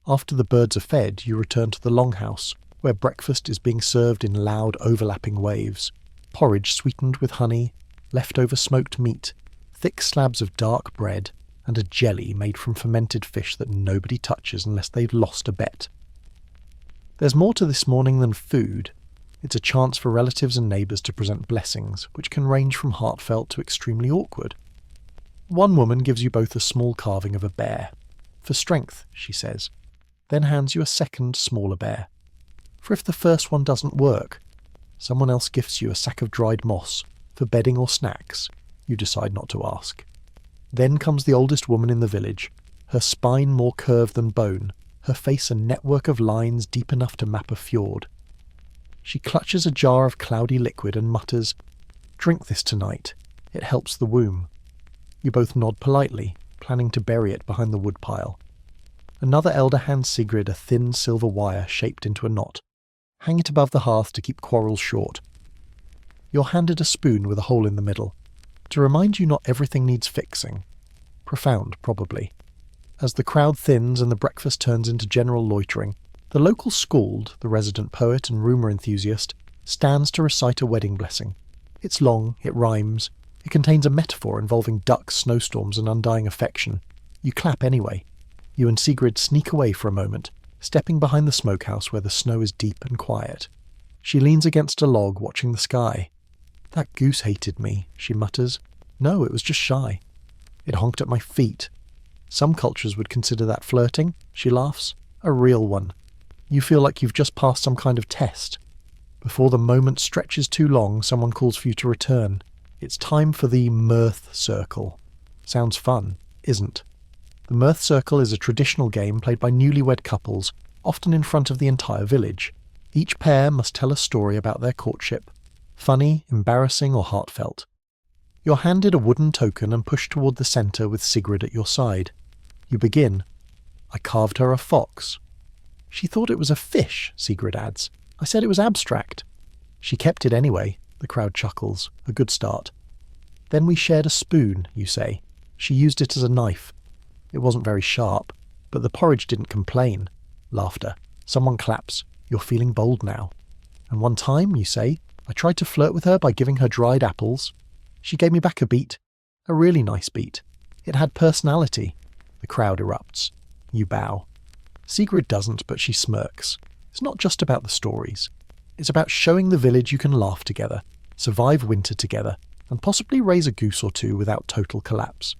After the birds are fed, you return to the longhouse, where breakfast is being served in loud, overlapping waves. Porridge sweetened with honey, leftover smoked meat, thick slabs of dark bread, and a jelly made from fermented fish that nobody touches unless they've lost a bet. There's more to this morning than food. It's a chance for relatives and neighbours to present blessings, which can range from heartfelt to extremely awkward. One woman gives you both a small carving of a bear. For strength, she says, then hands you a second, smaller bear. For if the first one doesn't work, someone else gifts you a sack of dried moss, for bedding or snacks. You decide not to ask. Then comes the oldest woman in the village. her spine more curve than bone, her face a network of lines deep enough to map a fjord. She clutches a jar of cloudy liquid and mutters, "Drink this tonight. It helps the womb." You both nod politely, planning to bury it behind the woodpile. Another elder hands Sigrid a thin silver wire shaped into a knot. Hang it above the hearth to keep quarrels short. You're handed a spoon with a hole in the middle, to remind you not everything needs fixing. Profound, probably. As the crowd thins and the breakfast turns into general loitering, the local skald, the resident poet and rumour enthusiast, stands to recite a wedding blessing. It's long, it rhymes, it contains a metaphor involving ducks, snowstorms and undying affection. You clap anyway. You and Sigrid sneak away for a moment, stepping behind the smokehouse where the snow is deep and quiet. She leans against a log, watching the sky. "That goose hated me," she mutters. "No, it was just shy. It honked at my feet. Some cultures would consider that flirting," she laughs. "A real one. You feel like you've just passed some kind of test. Before the moment stretches too long, someone calls for you to return. It's time for the mirth circle. Sounds fun, isn't? The mirth circle is a traditional game played by newlywed couples, often in front of the entire village. Each pair must tell a story about their courtship. Funny, embarrassing or heartfelt. You're handed a wooden token and pushed toward the centre with Sigrid at your side. You begin. "I carved her a fox." "She thought it was a fish," Sigrid adds. "I said it was abstract." "She kept it anyway," the crowd chuckles. A good start. "Then we shared a spoon," you say. "She used it as a knife. It wasn't very sharp, but the porridge didn't complain." Laughter. Someone claps. You're feeling bold now. "And one time," you say, "I tried to flirt with her by giving her dried apples. She gave me back a beat. A really nice beat. It had personality." The crowd erupts. You bow. Sigrid doesn't, but she smirks. It's not just about the stories. It's about showing the village you can laugh together, survive winter together, and possibly raise a goose or two without total collapse.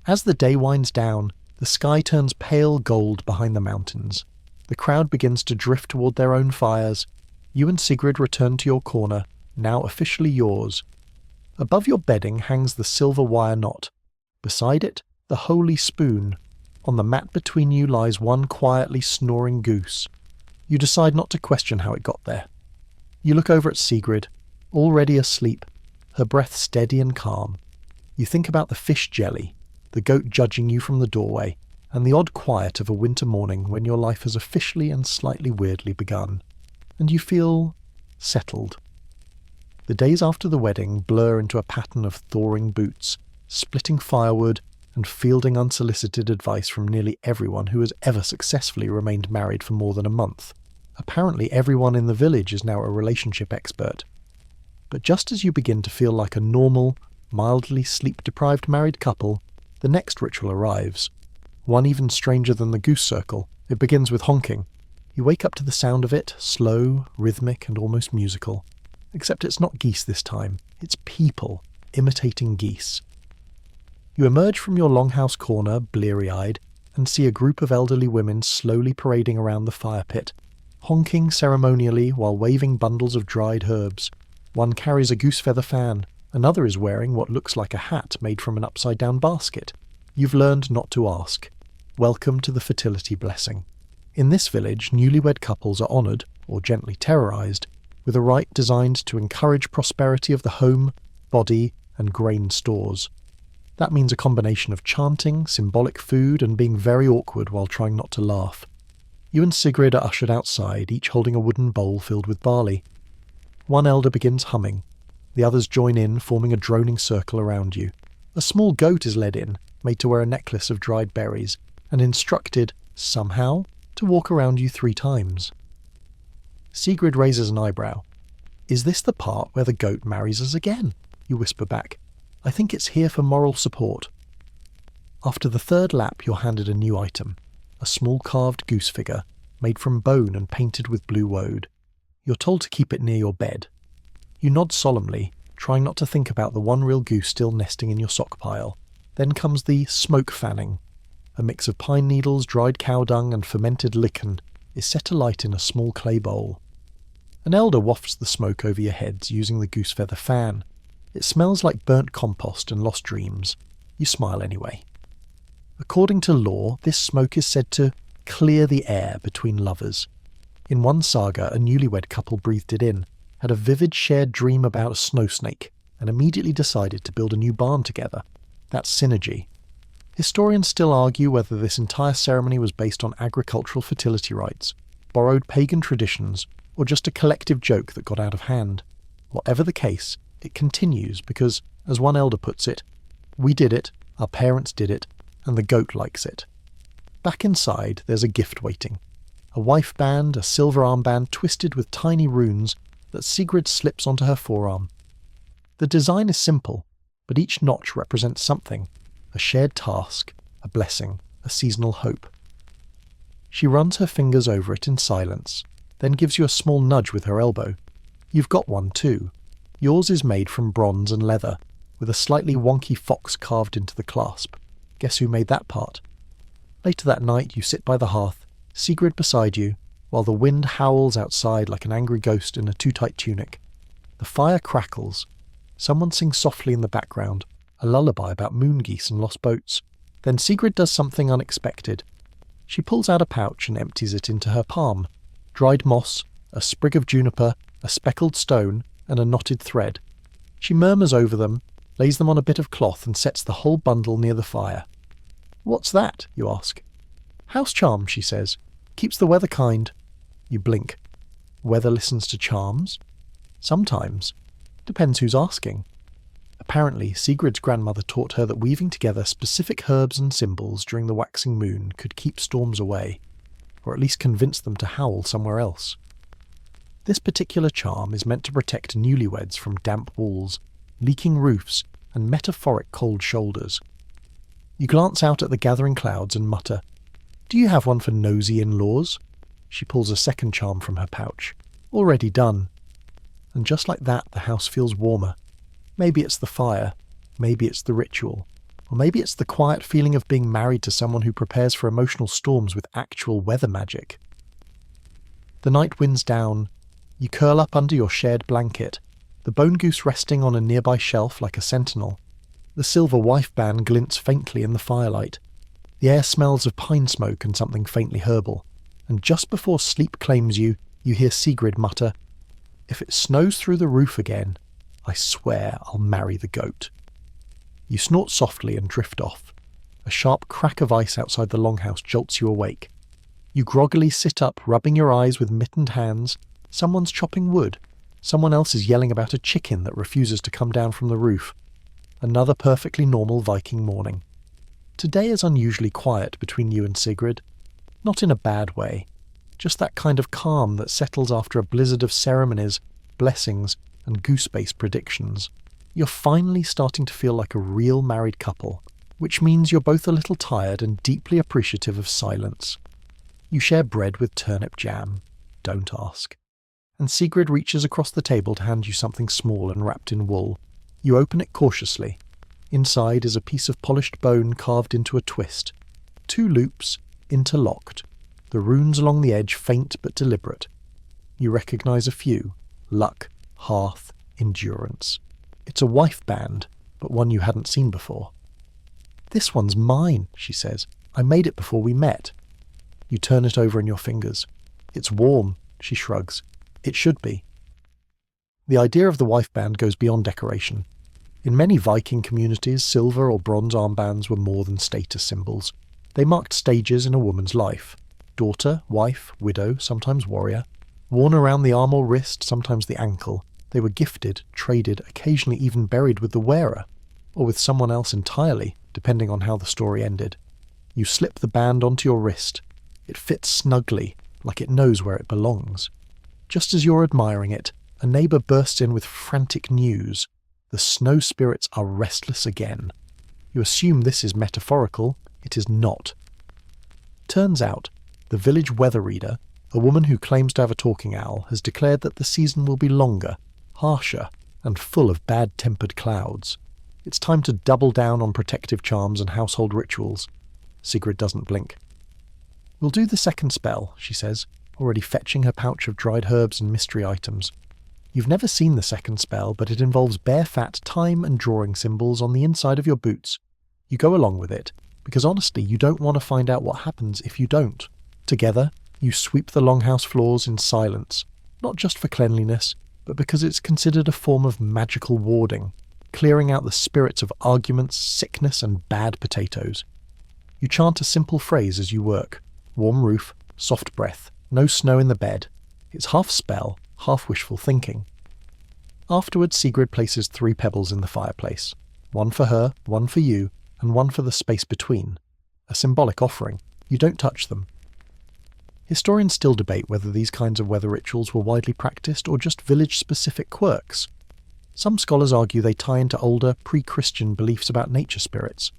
As the day winds down, the sky turns pale gold behind the mountains. The crowd begins to drift toward their own fires. You and Sigrid return to your corner, now officially yours. Above your bedding hangs the silver wire knot. Beside it, the holy spoon. On the mat between you lies one quietly snoring goose. You decide not to question how it got there. You look over at Sigrid, already asleep, her breath steady and calm. You think about the fish jelly, the goat judging you from the doorway, and the odd quiet of a winter morning when your life has officially and slightly weirdly begun. And you feel settled. The days after the wedding blur into a pattern of thawing boots, splitting firewood, and fielding unsolicited advice from nearly everyone who has ever successfully remained married for more than a month. Apparently everyone in the village is now a relationship expert. But just as you begin to feel like a normal, mildly sleep-deprived married couple, the next ritual arrives. One even stranger than the goose circle. It begins with honking. You wake up to the sound of it, slow, rhythmic, and almost musical. Except it's not geese this time. It's people, imitating geese. You emerge from your longhouse corner, bleary-eyed, and see a group of elderly women slowly parading around the fire pit, honking ceremonially while waving bundles of dried herbs. One carries a goose-feather fan. Another is wearing what looks like a hat made from an upside-down basket. You've learned not to ask. Welcome to the fertility blessing. In this village, newlywed couples are honoured, or gently terrorised, with a rite designed to encourage prosperity of the home, body, and grain stores. That means a combination of chanting, symbolic food, and being very awkward while trying not to laugh. You and Sigrid are ushered outside, each holding a wooden bowl filled with barley. One elder begins humming. The others join in, forming a droning circle around you. A small goat is led in, made to wear a necklace of dried berries, and instructed, somehow, to walk around you 3 times. Sigrid raises an eyebrow. "Is this the part where the goat marries us again?" You whisper back. "I think it's here for moral support." After the 3rd lap, you're handed a new item. A small carved goose figure, made from bone and painted with blue woad. You're told to keep it near your bed. You nod solemnly, trying not to think about the one real goose still nesting in your sock pile. Then comes the smoke fanning. A mix of pine needles, dried cow dung, and fermented lichen is set alight in a small clay bowl. An elder wafts the smoke over your heads using the goose feather fan. It smells like burnt compost and lost dreams. You smile anyway. A According to lore, this smoke is said to clear the air between lovers. In one saga, a newlywed couple breathed it in, had a vivid shared dream about a snow snake, and immediately decided to build a new barn together. That's synergy. Historians still argue whether this entire ceremony was based on agricultural fertility rites, borrowed pagan traditions, or just a collective joke that got out of hand. Whatever the case, it continues because, as one elder puts it, we did it, our parents did it, and the goat likes it. Back inside, there's a gift waiting. A wife band, a silver armband twisted with tiny runes that Sigrid slips onto her forearm. The design is simple, but each notch represents something: a shared task, a blessing, a seasonal hope. She runs her fingers over it in silence, then gives you a small nudge with her elbow. You've got one too. Yours is made from bronze and leather, with a slightly wonky fox carved into the clasp. Guess who made that part? Later that night, you sit by the hearth, Sigrid beside you, while the wind howls outside like an angry ghost in a too-tight tunic. The fire crackles. Someone sings softly in the background, a lullaby about moon geese and lost boats. Then Sigrid does something unexpected. She pulls out a pouch and empties it into her palm. Dried moss, a sprig of juniper, a speckled stone, and a knotted thread. She murmurs over them, lays them on a bit of cloth, and sets the whole bundle near the fire. "What's that?" you ask. "House charm," she says. "Keeps the weather kind." You blink. Weather listens to charms? Sometimes. Depends who's asking. Apparently, Sigrid's grandmother taught her that weaving together specific herbs and symbols during the waxing moon could keep storms away, or at least convince them to howl somewhere else. This particular charm is meant to protect newlyweds from damp walls, leaking roofs, and metaphoric cold shoulders. You glance out at the gathering clouds and mutter, "Do you have one for nosy in-laws?" She pulls a second charm from her pouch. "Already done." And just like that, the house feels warmer. Maybe it's the fire, maybe it's the ritual, or maybe it's the quiet feeling of being married to someone who prepares for emotional storms with actual weather magic. The night winds down. You curl up under your shared blanket, the bone goose resting on a nearby shelf like a sentinel. The silver wife band glints faintly in the firelight. The air smells of pine smoke and something faintly herbal. And just before sleep claims you, you hear Sigrid mutter, "If it snows through the roof again, I swear I'll marry the goat." You snort softly and drift off. A sharp crack of ice outside the longhouse jolts you awake. You groggily sit up, rubbing your eyes with mittened hands. Someone's chopping wood. Someone else is yelling about a chicken that refuses to come down from the roof. Another perfectly normal Viking morning. Today is unusually quiet between you and Sigrid. Not in a bad way. Just that kind of calm that settles after a blizzard of ceremonies, blessings, and goose-based predictions. You're finally starting to feel like a real married couple, which means you're both a little tired and deeply appreciative of silence. You share bread with turnip jam. Don't ask. And Sigrid reaches across the table to hand you something small and wrapped in wool. You open it cautiously. Inside is a piece of polished bone carved into a twist. 2 loops, interlocked. The runes along the edge faint but deliberate. You recognise a few: luck, hearth, endurance. It's a wife band, but one you hadn't seen before. "This one's mine," she says. "I made it before we met." You turn it over in your fingers. "It's warm," she shrugs. "It should be." The idea of the wife band goes beyond decoration. In many Viking communities, silver or bronze armbands were more than status symbols. They marked stages in a woman's life. Daughter, wife, widow, sometimes warrior. Worn around the arm or wrist, sometimes the ankle. They were gifted, traded, occasionally even buried with the wearer, or with someone else entirely, depending on how the story ended. You slip the band onto your wrist. It fits snugly, like it knows where it belongs. Just as you're admiring it, a neighbour bursts in with frantic news. The snow spirits are restless again. You assume this is metaphorical. It is not. Turns out, the village weather reader, a woman who claims to have a talking owl, has declared that the season will be longer, harsher, and full of bad-tempered clouds. It's time to double down on protective charms and household rituals. Sigrid doesn't blink. "We'll do the second spell," she says, already fetching her pouch of dried herbs and mystery items. You've never seen the second spell, but it involves bare fat time and drawing symbols on the inside of your boots. You go along with it, because honestly, you don't want to find out what happens if you don't. Together, you sweep the longhouse floors in silence, not just for cleanliness, but because it's considered a form of magical warding, clearing out the spirits of arguments, sickness, and bad potatoes. You chant a simple phrase as you work: warm roof, soft breath, no snow in the bed. It's half spell, half wishful thinking. Afterwards, Sigrid places 3 pebbles in the fireplace. One for her, one for you, and one for the space between. A symbolic offering. You don't touch them. Historians still debate whether these kinds of weather rituals were widely practiced or just village-specific quirks. Some scholars argue they tie into older, pre-Christian beliefs about nature spirits.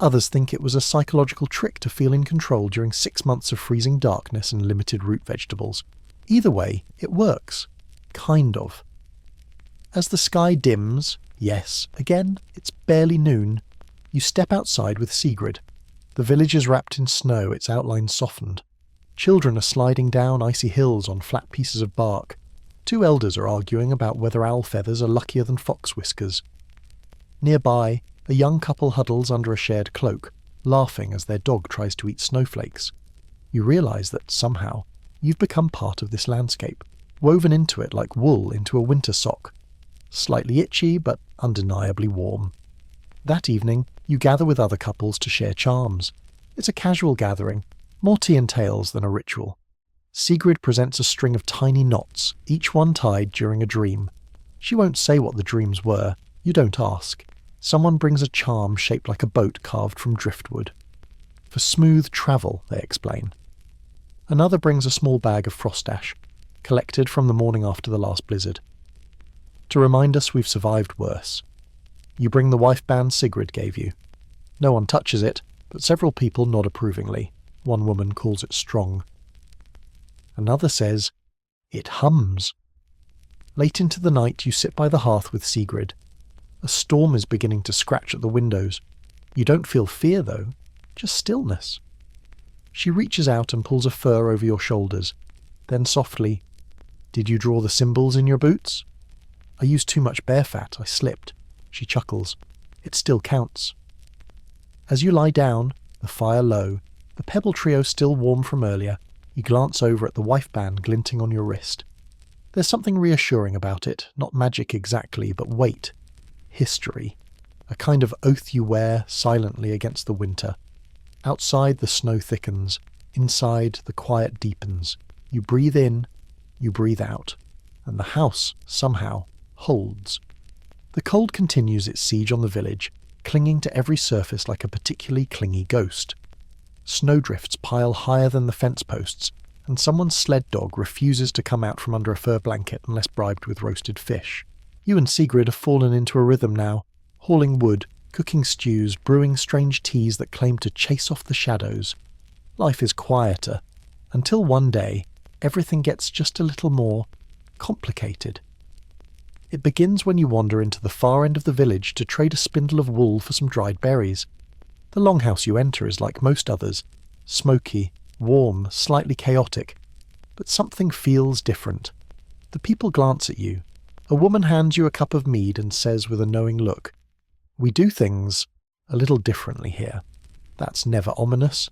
Others think it was a psychological trick to feel in control during 6 months of freezing darkness and limited root vegetables. Either way, it works. Kind of. As the sky dims, yes, again, it's barely noon, you step outside with Sigrid. The village is wrapped in snow, its outlines softened. Children are sliding down icy hills on flat pieces of bark. 2 elders are arguing about whether owl feathers are luckier than fox whiskers. Nearby, a young couple huddles under a shared cloak, laughing as their dog tries to eat snowflakes. You realise that, somehow, you've become part of this landscape, woven into it like wool into a winter sock. Slightly itchy, but undeniably warm. That evening, you gather with other couples to share charms. It's a casual gathering, more tea and tales than a ritual. Sigrid presents a string of tiny knots, each one tied during a dream. She won't say what the dreams were, you don't ask. Someone brings a charm shaped like a boat carved from driftwood. For smooth travel, they explain. Another brings a small bag of frost ash, collected from the morning after the last blizzard, to remind us we've survived worse. You bring the wife band Sigrid gave you. No one touches it, but several people nod approvingly. One woman calls it strong. Another says, "It hums." Late into the night you sit by the hearth with Sigrid. A storm is beginning to scratch at the windows. You don't feel fear though, just stillness. She reaches out and pulls a fur over your shoulders. Then softly, "Did you draw the symbols in your boots?" "I used too much bear fat, I slipped." She chuckles. "It still counts." As you lie down, the fire low, the pebble trio still warm from earlier, you glance over at the wife band glinting on your wrist. There's something reassuring about it, not magic exactly, but weight. History. A kind of oath you wear silently against the winter. Outside the snow thickens, inside the quiet deepens. You breathe in, you breathe out, and the house, somehow, holds. The cold continues its siege on the village, clinging to every surface like a particularly clingy ghost. Snowdrifts pile higher than the fence posts, and someone's sled dog refuses to come out from under a fur blanket unless bribed with roasted fish. You and Sigrid have fallen into a rhythm now, hauling wood, cooking stews, brewing strange teas that claim to chase off the shadows. Life is quieter, until one day, everything gets just a little more complicated. It begins when you wander into the far end of the village to trade a spindle of wool for some dried berries. The longhouse you enter is like most others, smoky, warm, slightly chaotic, but something feels different. The people glance at you. A woman hands you a cup of mead and says with a knowing look, "We do things a little differently here." That's never ominous.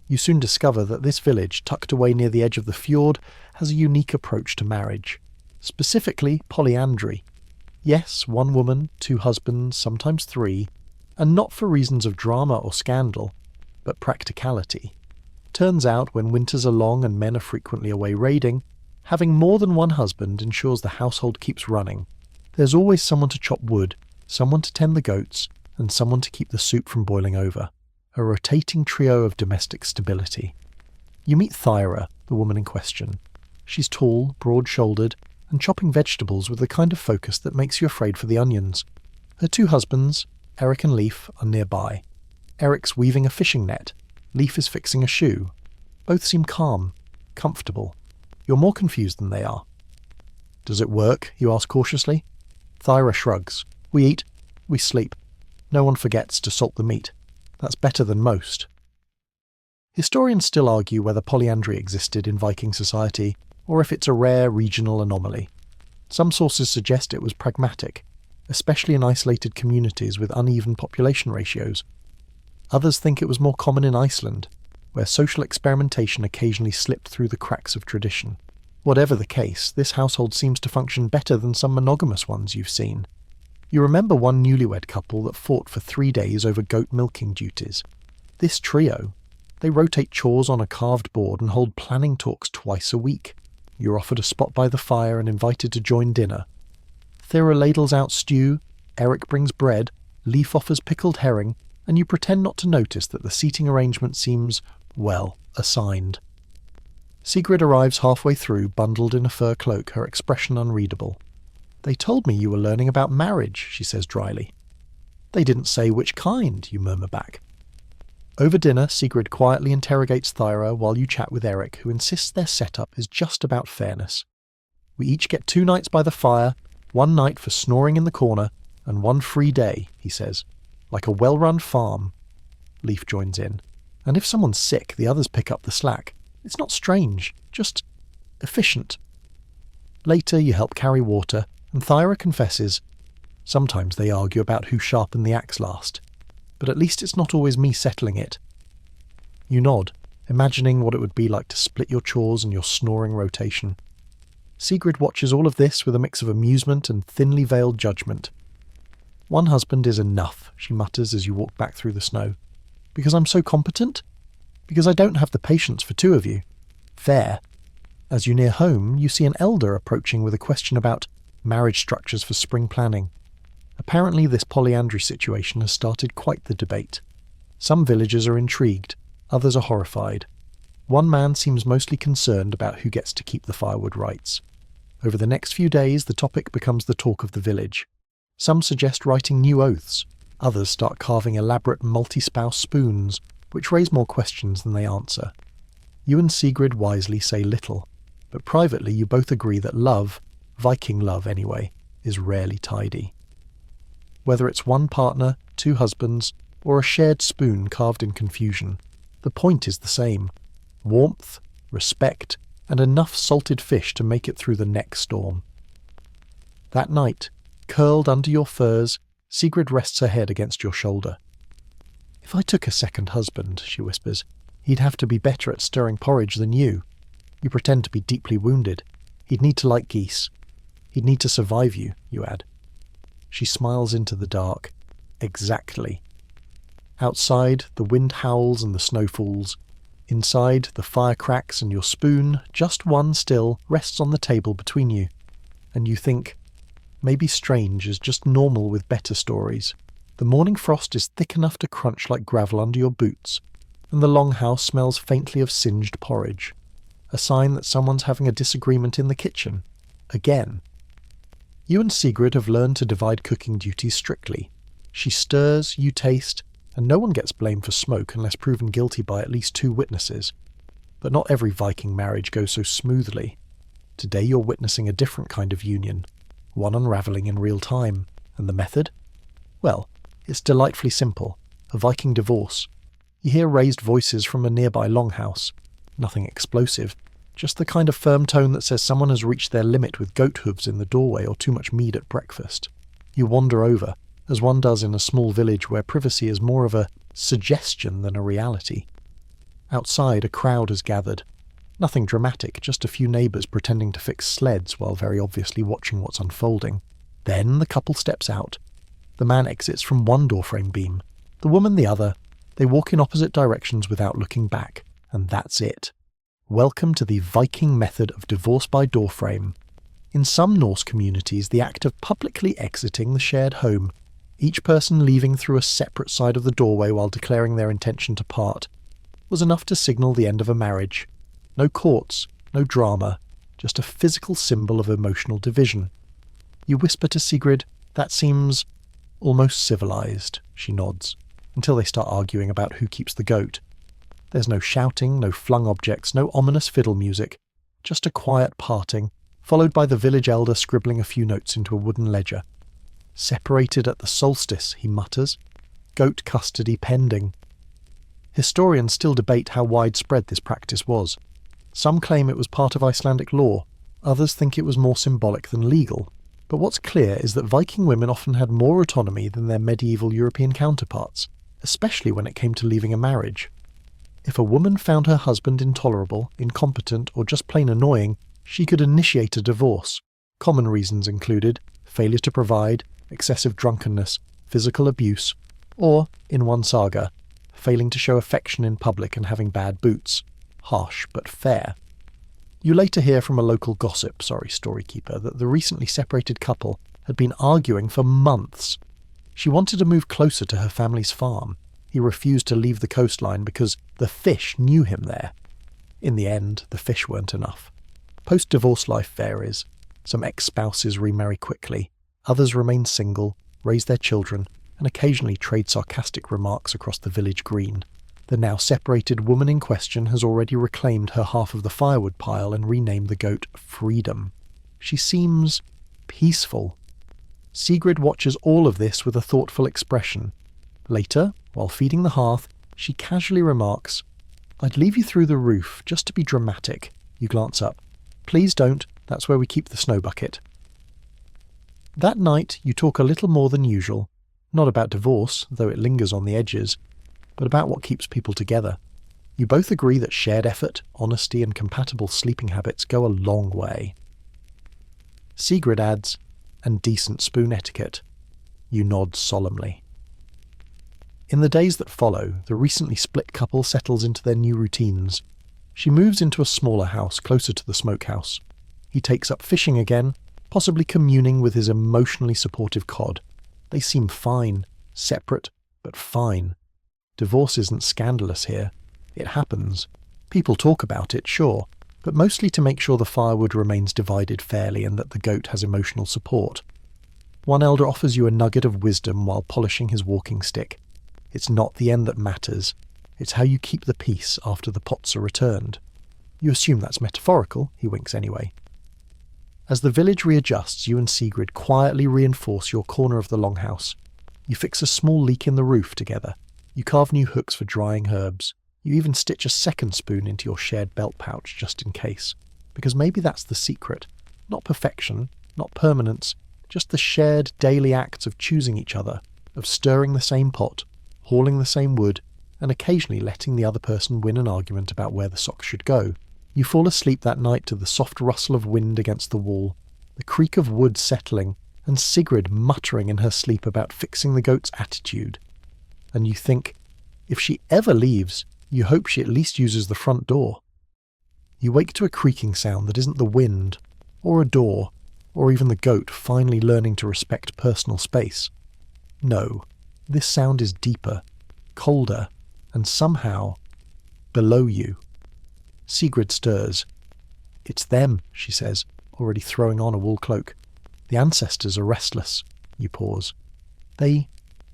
You soon discover that this village, tucked away near the edge of the fjord, has a unique approach to marriage. Specifically, polyandry. Yes, 1 woman, 2 husbands, sometimes 3, and not for reasons of drama or scandal, but practicality. Turns out, when winters are long and men are frequently away raiding, having more than 1 husband ensures the household keeps running. There's always someone to chop wood, someone to tend the goats, and someone to keep the soup from boiling over. A rotating trio of domestic stability. You meet Thyra, the woman in question. She's tall, broad-shouldered, and chopping vegetables with the kind of focus that makes you afraid for the onions. Her 2 husbands, Eric and Leif, are nearby. Eric's weaving a fishing net. Leif is fixing a shoe. Both seem calm, comfortable. You're more confused than they are. "Does it work?" you ask cautiously. Thyra shrugs. "We eat, we sleep. No one forgets to salt the meat. That's better than most." Historians still argue whether polyandry existed in Viking society, or if it's a rare regional anomaly. Some sources suggest it was pragmatic, especially in isolated communities with uneven population ratios. Others think it was more common in Iceland, where social experimentation occasionally slipped through the cracks of tradition. Whatever the case, this household seems to function better than some monogamous ones you've seen. You remember one newlywed couple that fought for 3 days over goat milking duties. This trio, they rotate chores on a carved board and hold planning talks twice a week. You're offered a spot by the fire and invited to join dinner. Thera ladles out stew, Eric brings bread, Leaf offers pickled herring, and you pretend not to notice that the seating arrangement seems, well, assigned. Sigrid arrives halfway through, bundled in a fur cloak, her expression unreadable. "They told me you were learning about marriage," she says dryly. "They didn't say which kind," you murmur back. Over dinner, Sigrid quietly interrogates Thyra while you chat with Eric, who insists their setup is just about fairness. "We each get 2 nights by the fire, 1 night for snoring in the corner, and 1 free day," he says. "Like a well-run farm." Leaf joins in. "And if someone's sick, the others pick up the slack. It's not strange, just efficient." Later, you help carry water, and Thyra confesses, "Sometimes they argue about who sharpened the axe last, but at least it's not always me settling it." You nod, imagining what it would be like to split your chores and your snoring rotation. Sigrid watches all of this with a mix of amusement and thinly veiled judgment. "1 husband is enough," she mutters as you walk back through the snow. "Because I'm so competent? Because I don't have the patience for 2 of you. Fair." As you near home, you see an elder approaching with a question about marriage structures for spring planning. Apparently this polyandry situation has started quite the debate. Some villagers are intrigued, others are horrified. One man seems mostly concerned about who gets to keep the firewood rights. Over the next few days, the topic becomes the talk of the village. Some suggest writing new oaths, others start carving elaborate multi-spouse spoons, which raise more questions than they answer. You and Sigrid wisely say little, but privately you both agree that love, Viking love anyway, is rarely tidy. Whether it's 1 partner, 2 husbands, or a shared spoon carved in confusion, the point is the same: warmth, respect, and enough salted fish to make it through the next storm. That night, curled under your furs, Sigrid rests her head against your shoulder. "If I took a second husband," she whispers, "he'd have to be better at stirring porridge than you. You pretend to be deeply wounded. He'd need to like geese. He'd need to survive you," you add. She smiles into the dark. Exactly. Outside, the wind howls and the snow falls. Inside, the fire cracks and your spoon, just one still, rests on the table between you. And you think, maybe strange is just normal with better stories. The morning frost is thick enough to crunch like gravel under your boots, and the longhouse smells faintly of singed porridge. A sign that someone's having a disagreement in the kitchen. Again. You and Sigrid have learned to divide cooking duties strictly. She stirs, you taste, and no one gets blamed for smoke unless proven guilty by at least 2 witnesses. But not every Viking marriage goes so smoothly. Today you're witnessing a different kind of union, one unravelling in real time. And the method? Well, it's delightfully simple. A Viking divorce. You hear raised voices from a nearby longhouse. Nothing explosive, just the kind of firm tone that says someone has reached their limit with goat hooves in the doorway or too much mead at breakfast. You wander over, as one does in a small village where privacy is more of a suggestion than a reality. Outside, a crowd has gathered. Nothing dramatic, just a few neighbours pretending to fix sleds while very obviously watching what's unfolding. Then the couple steps out. The man exits from one doorframe beam, the woman the other. They walk in opposite directions without looking back, and that's it. Welcome to the Viking method of divorce by doorframe. In some Norse communities, the act of publicly exiting the shared home, each person leaving through a separate side of the doorway while declaring their intention to part, was enough to signal the end of a marriage. No courts, no drama, just a physical symbol of emotional division. You whisper to Sigrid, "That seems almost civilized," she nods, until they start arguing about who keeps the goat. There's no shouting, no flung objects, no ominous fiddle music, just a quiet parting, followed by the village elder scribbling a few notes into a wooden ledger. "Separated at the solstice," he mutters. "Goat custody pending." Historians still debate how widespread this practice was. Some claim it was part of Icelandic law, others think it was more symbolic than legal. But what's clear is that Viking women often had more autonomy than their medieval European counterparts. especially when it came to leaving a marriage. If a woman found her husband intolerable, incompetent, or just plain annoying, she could initiate a divorce. Common reasons included failure to provide, excessive drunkenness, physical abuse, or, in one saga, failing to show affection in public and having bad boots. Harsh but fair. You later hear from a local storykeeper, that the recently separated couple had been arguing for months. She wanted to move closer to her family's farm. He refused to leave the coastline because the fish knew him there. In the end, the fish weren't enough. Post-divorce life varies. Some ex-spouses remarry quickly, others remain single, raise their children, and occasionally trade sarcastic remarks across the village green. The now separated woman in question has already reclaimed her half of the firewood pile and renamed the goat Freedom. She seems peaceful. Sigrid watches all of this with a thoughtful expression. Later, while feeding the hearth, she casually remarks, "I'd leave you through the roof, just to be dramatic." You glance up. "Please don't, that's where we keep the snow bucket." That night, you talk a little more than usual. Not about divorce, though it lingers on the edges, but about what keeps people together. You both agree that shared effort, honesty, and compatible sleeping habits go a long way. Sigrid adds, "and decent spoon etiquette." You nod solemnly. In the days that follow, the recently split couple settles into their new routines. She moves into a smaller house closer to the smokehouse. He takes up fishing again, possibly communing with his emotionally supportive cod. They seem fine, separate, but fine. Divorce isn't scandalous here. It happens. People talk about it, sure, but mostly to make sure the firewood remains divided fairly and that the goat has emotional support. One elder offers you a nugget of wisdom while polishing his walking stick. It's not the end that matters. It's how you keep the peace after the pots are returned. You assume that's metaphorical, he winks anyway. As the village readjusts, you and Sigrid quietly reinforce your corner of the longhouse. You fix a small leak in the roof together. You carve new hooks for drying herbs. You even stitch a second spoon into your shared belt pouch just in case. Because maybe that's the secret. Not perfection, not permanence, just the shared daily acts of choosing each other, of stirring the same pot, hauling the same wood, and occasionally letting the other person win an argument about where the socks should go. You fall asleep that night to the soft rustle of wind against the wall, the creak of wood settling, and Sigrid muttering in her sleep about fixing the goat's attitude. And you think, if she ever leaves, you hope she at least uses the front door. You wake to a creaking sound that isn't the wind, or a door, or even the goat finally learning to respect personal space. No, this sound is deeper, colder, and somehow below you. Sigrid stirs. "It's them," she says, already throwing on a wool cloak. "The ancestors are restless." You pause. "They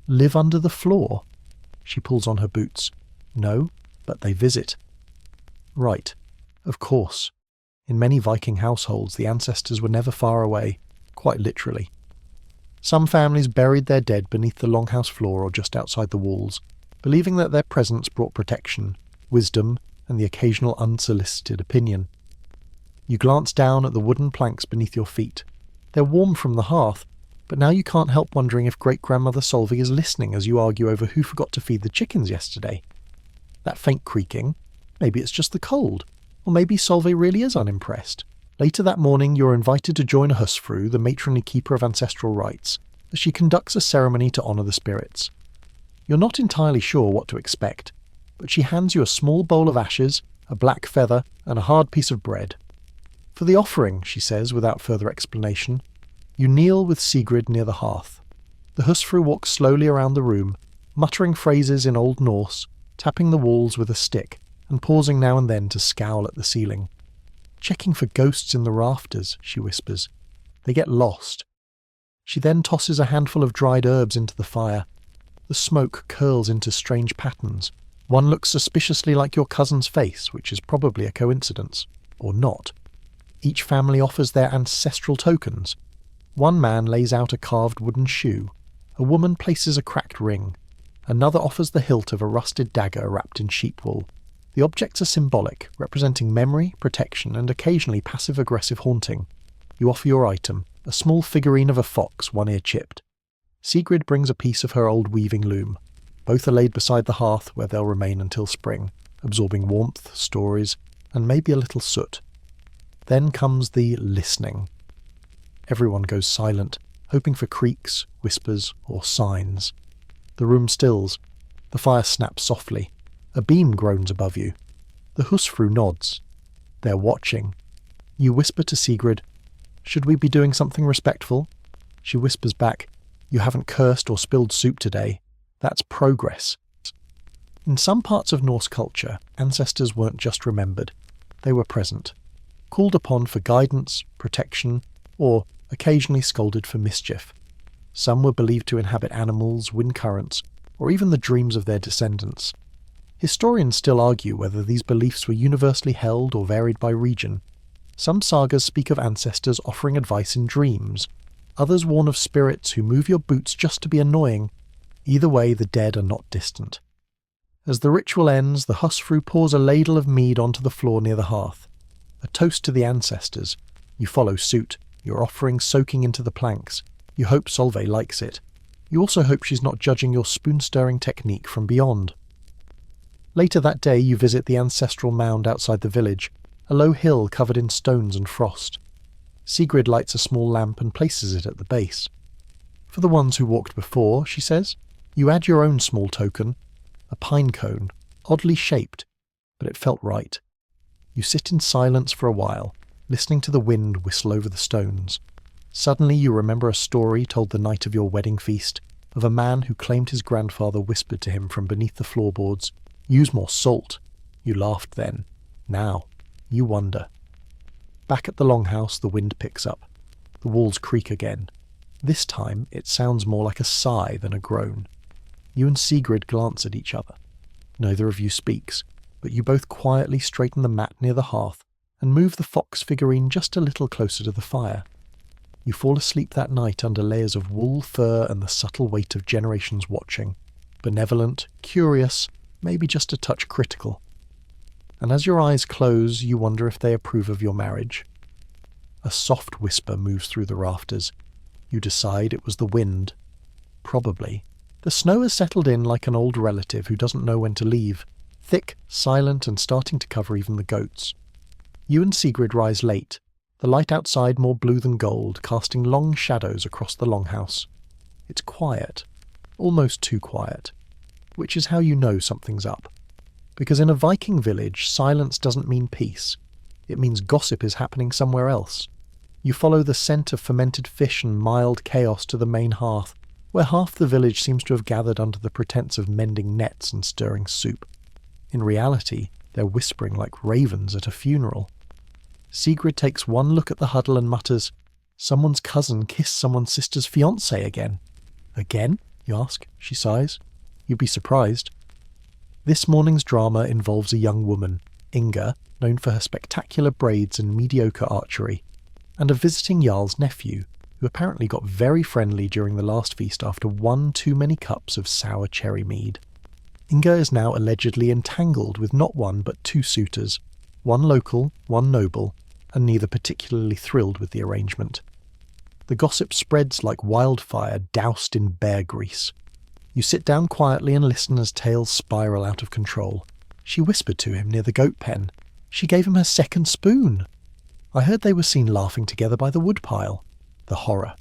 live under the floor?" She pulls on her boots. "No, but they visit." "Right. Of course. In many Viking households, the ancestors were never far away, quite literally. Some families buried their dead beneath the longhouse floor or just outside the walls, believing that their presence brought protection, wisdom, and the occasional unsolicited opinion. You glance down at the wooden planks beneath your feet. They're warm from the hearth, but now you can't help wondering if great-grandmother Solveig is listening as you argue over who forgot to feed the chickens yesterday. That faint creaking, maybe it's just the cold, or maybe Solveig really is unimpressed. Later that morning, you're invited to join a husfru, the matronly keeper of ancestral rites, as she conducts a ceremony to honour the spirits. You're not entirely sure what to expect, but she hands you a small bowl of ashes, a black feather, and a hard piece of bread. "For the offering," she says without further explanation. You kneel with Sigrid near the hearth. The husfru walks slowly around the room, muttering phrases in Old Norse, tapping the walls with a stick, and pausing now and then to scowl at the ceiling. "Checking for ghosts in the rafters," she whispers. "They get lost." She then tosses a handful of dried herbs into the fire. The smoke curls into strange patterns. One looks suspiciously like your cousin's face, which is probably a coincidence. Or not. Each family offers their ancestral tokens. One man lays out a carved wooden shoe. A woman places a cracked ring. Another offers the hilt of a rusted dagger wrapped in sheep wool. The objects are symbolic, representing memory, protection, and occasionally passive-aggressive haunting. You offer your item, a small figurine of a fox, one ear chipped. Sigrid brings a piece of her old weaving loom. Both are laid beside the hearth where they'll remain until spring, absorbing warmth, stories, and maybe a little soot. Then comes the listening. Everyone goes silent, hoping for creaks, whispers, or signs. The room stills. The fire snaps softly. A beam groans above you. The husfru nods. They're watching. You whisper to Sigrid, "Should we be doing something respectful?" She whispers back, "You haven't cursed or spilled soup today. That's progress." In some parts of Norse culture, ancestors weren't just remembered. They were present, called upon for guidance, protection, or occasionally scolded for mischief. Some were believed to inhabit animals, wind currents, or even the dreams of their descendants. Historians still argue whether these beliefs were universally held or varied by region. Some sagas speak of ancestors offering advice in dreams. Others warn of spirits who move your boots just to be annoying. Either way, the dead are not distant. As the ritual ends, the husfru pours a ladle of mead onto the floor near the hearth. A toast to the ancestors. You follow suit, your offering soaking into the planks. You hope Solveig likes it. You also hope she's not judging your spoon-stirring technique from beyond. Later that day, you visit the ancestral mound outside the village, a low hill covered in stones and frost. Sigrid lights a small lamp and places it at the base. For the ones who walked before, she says, you add your own small token, a pine cone, oddly shaped, but it felt right. You sit in silence for a while, listening to the wind whistle over the stones. Suddenly you remember a story told the night of your wedding feast, of a man who claimed his grandfather whispered to him from beneath the floorboards, "Use more salt." You laughed then. Now, you wonder. Back at the longhouse, the wind picks up. The walls creak again. This time, it sounds more like a sigh than a groan. You and Sigrid glance at each other. Neither of you speaks, but you both quietly straighten the mat near the hearth and move the fox figurine just a little closer to the fire. You fall asleep that night under layers of wool, fur, and the subtle weight of generations watching. Benevolent, curious, maybe just a touch critical. And as your eyes close, you wonder if they approve of your marriage. A soft whisper moves through the rafters. You decide it was the wind. Probably. The snow has settled in like an old relative who doesn't know when to leave, thick, silent, and starting to cover even the goats. You and Sigrid rise late, the light outside more blue than gold, casting long shadows across the longhouse. It's quiet, almost too quiet, which is how you know something's up. Because in a Viking village, silence doesn't mean peace. It means gossip is happening somewhere else. You follow the scent of fermented fish and mild chaos to the main hearth, where half the village seems to have gathered under the pretense of mending nets and stirring soup. In reality, they're whispering like ravens at a funeral. Sigrid takes one look at the huddle and mutters, "Someone's cousin kissed someone's sister's fiancé again." "Again?" you ask. She sighs. You'd be surprised. This morning's drama involves a young woman, Inga, known for her spectacular braids and mediocre archery, and a visiting Jarl's nephew, who apparently got very friendly during the last feast after one too many cups of sour cherry mead. Inga is now allegedly entangled with not one but two suitors, one local, one noble, and neither particularly thrilled with the arrangement. The gossip spreads like wildfire doused in bear grease. You sit down quietly and listen as tales spiral out of control. She whispered to him near the goat pen. She gave him her second spoon. I heard they were seen laughing together by the woodpile. The horror.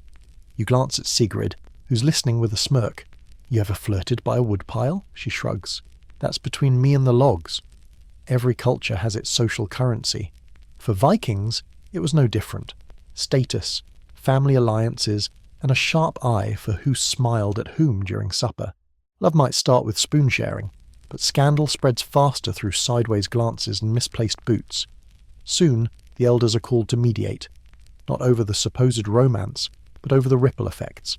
You glance at Sigrid, who's listening with a smirk. "You ever flirted by a woodpile?" She shrugs. "That's between me and the logs." Every culture has its social currency. For Vikings, it was no different. Status, family alliances, and a sharp eye for who smiled at whom during supper. Love might start with spoon sharing, but scandal spreads faster through sideways glances and misplaced boots. Soon, the elders are called to mediate, not over the supposed romance, but over the ripple effects.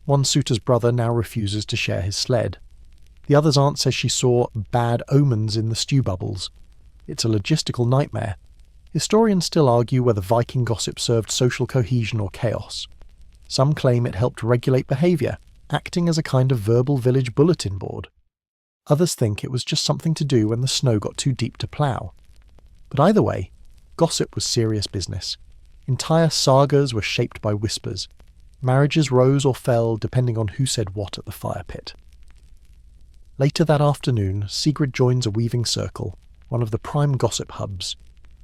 One suitor's brother now refuses to share his sled. The other's aunt says she saw bad omens in the stew bubbles. It's a logistical nightmare. Historians still argue whether Viking gossip served social cohesion or chaos. Some claim it helped regulate behaviour, acting as a kind of verbal village bulletin board. Others think it was just something to do when the snow got too deep to plough. But either way, gossip was serious business. Entire sagas were shaped by whispers. Marriages rose or fell depending on who said what at the fire pit. Later that afternoon, Sigrid joins a weaving circle, one of the prime gossip hubs.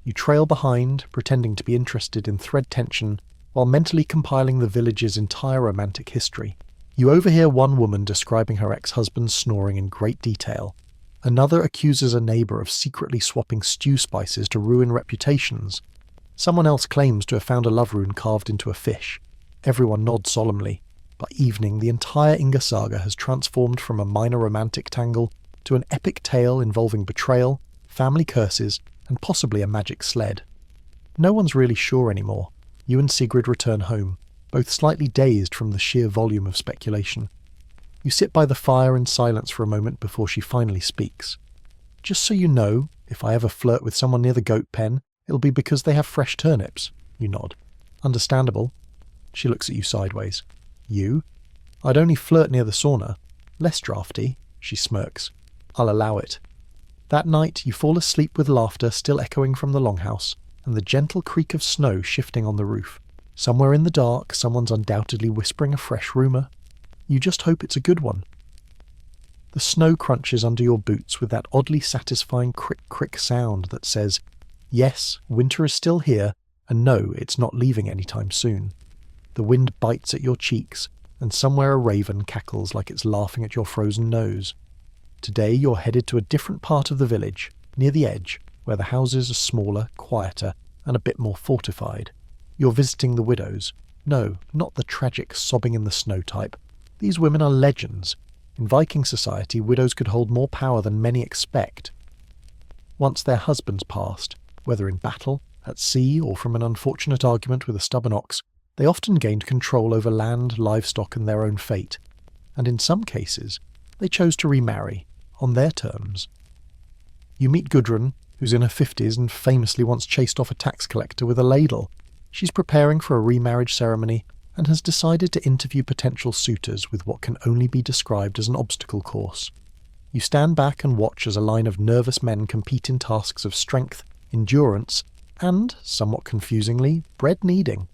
You trail behind, pretending to be interested in thread tension, while mentally compiling the village's entire romantic history. You overhear one woman describing her ex-husband's snoring in great detail. Another accuses a neighbour of secretly swapping stew spices to ruin reputations. Someone else claims to have found a love rune carved into a fish. Everyone nods solemnly. By evening, the entire Inga saga has transformed from a minor romantic tangle to an epic tale involving betrayal, family curses, and possibly a magic sled. No one's really sure anymore. You and Sigrid return home, both slightly dazed from the sheer volume of speculation. You sit by the fire in silence for a moment before she finally speaks. "Just so you know, if I ever flirt with someone near the goat pen, it'll be because they have fresh turnips." You nod. "Understandable." She looks at you sideways. "You? I'd only flirt near the sauna. Less drafty." She smirks. "I'll allow it." That night you fall asleep with laughter still echoing from the longhouse, and the gentle creak of snow shifting on the roof. Somewhere in the dark, someone's undoubtedly whispering a fresh rumour. You just hope it's a good one. The snow crunches under your boots with that oddly satisfying crick-crick sound that says, yes, winter is still here, and no, it's not leaving anytime soon. The wind bites at your cheeks, and somewhere a raven cackles like it's laughing at your frozen nose. Today you're headed to a different part of the village, near the edge, where the houses are smaller, quieter, and a bit more fortified. You're visiting the widows. No, not the tragic sobbing in the snow type. These women are legends. In Viking society, widows could hold more power than many expect. Once their husbands passed, whether in battle, at sea, or from an unfortunate argument with a stubborn ox, they often gained control over land, livestock, and their own fate. And in some cases, they chose to remarry, on their terms. You meet Gudrun, who's in her 50s and famously once chased off a tax collector with a ladle. She's preparing for a remarriage ceremony and has decided to interview potential suitors with what can only be described as an obstacle course. You stand back and watch as a line of nervous men compete in tasks of strength, endurance, and, somewhat confusingly, bread kneading.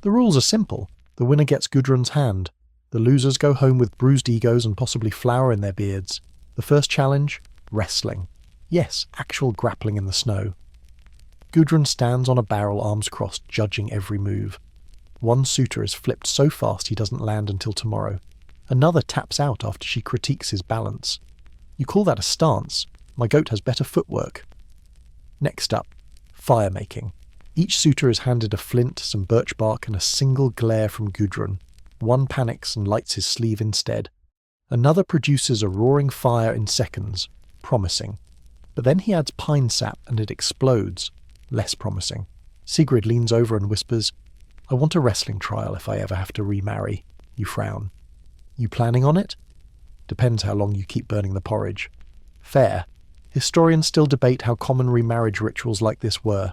The rules are simple. The winner gets Gudrun's hand. The losers go home with bruised egos and possibly flour in their beards. The first challenge? Wrestling. Yes, actual grappling in the snow. Gudrun stands on a barrel, arms crossed, judging every move. One suitor is flipped so fast he doesn't land until tomorrow. Another taps out after she critiques his balance. You call that a stance? My goat has better footwork. Next up, fire making. Each suitor is handed a flint, some birch bark, and a single glare from Gudrun. One panics and lights his sleeve instead. Another produces a roaring fire in seconds. Promising. But then he adds pine sap and it explodes. Less promising. Sigrid leans over and whispers, "I want a wrestling trial if I ever have to remarry." You frown. "You planning on it?" "Depends how long you keep burning the porridge." Fair. Historians still debate how common remarriage rituals like this were.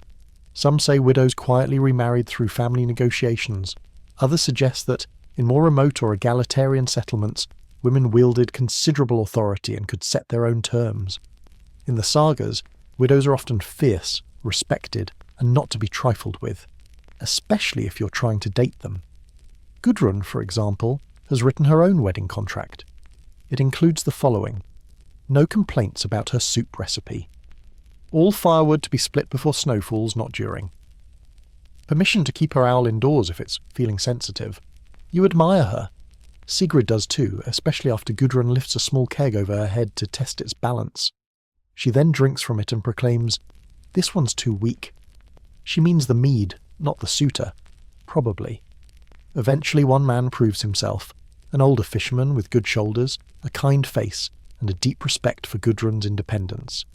Some say widows quietly remarried through family negotiations. Others suggest that, in more remote or egalitarian settlements, women wielded considerable authority and could set their own terms. In the sagas, widows are often fierce, respected, and not to be trifled with, especially if you're trying to date them. Gudrun, for example, has written her own wedding contract. It includes the following: no complaints about her soup recipe. All firewood to be split before snow falls, not during. Permission to keep her owl indoors if it's feeling sensitive. You admire her. Sigrid does too, especially after Gudrun lifts a small keg over her head to test its balance. She then drinks from it and proclaims, "This one's too weak." She means the mead, not the suitor. Probably. Eventually one man proves himself, an older fisherman with good shoulders, a kind face, and a deep respect for Gudrun's independence.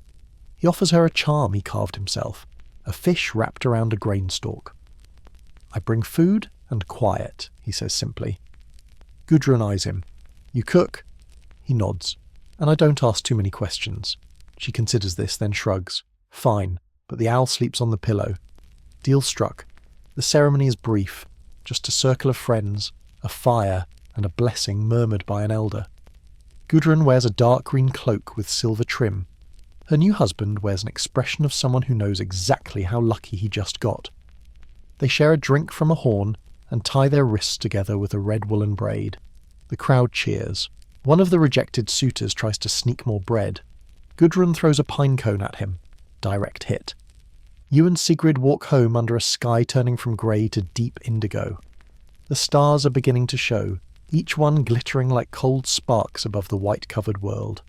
He offers her a charm he carved himself, a fish wrapped around a grain stalk. "I bring food and quiet," he says simply. Gudrun eyes him. "You cook?" He nods, and I don't ask too many questions. She considers this, then shrugs. Fine, but the owl sleeps on the pillow. Deal struck. The ceremony is brief, just a circle of friends, a fire, and a blessing murmured by an elder. Gudrun wears a dark green cloak with silver trim. Her new husband wears an expression of someone who knows exactly how lucky he just got. They share a drink from a horn and tie their wrists together with a red woolen braid. The crowd cheers. One of the rejected suitors tries to sneak more bread. Gudrun throws a pine cone at him. Direct hit. You and Sigrid walk home under a sky turning from grey to deep indigo. The stars are beginning to show, each one glittering like cold sparks above the white-covered world.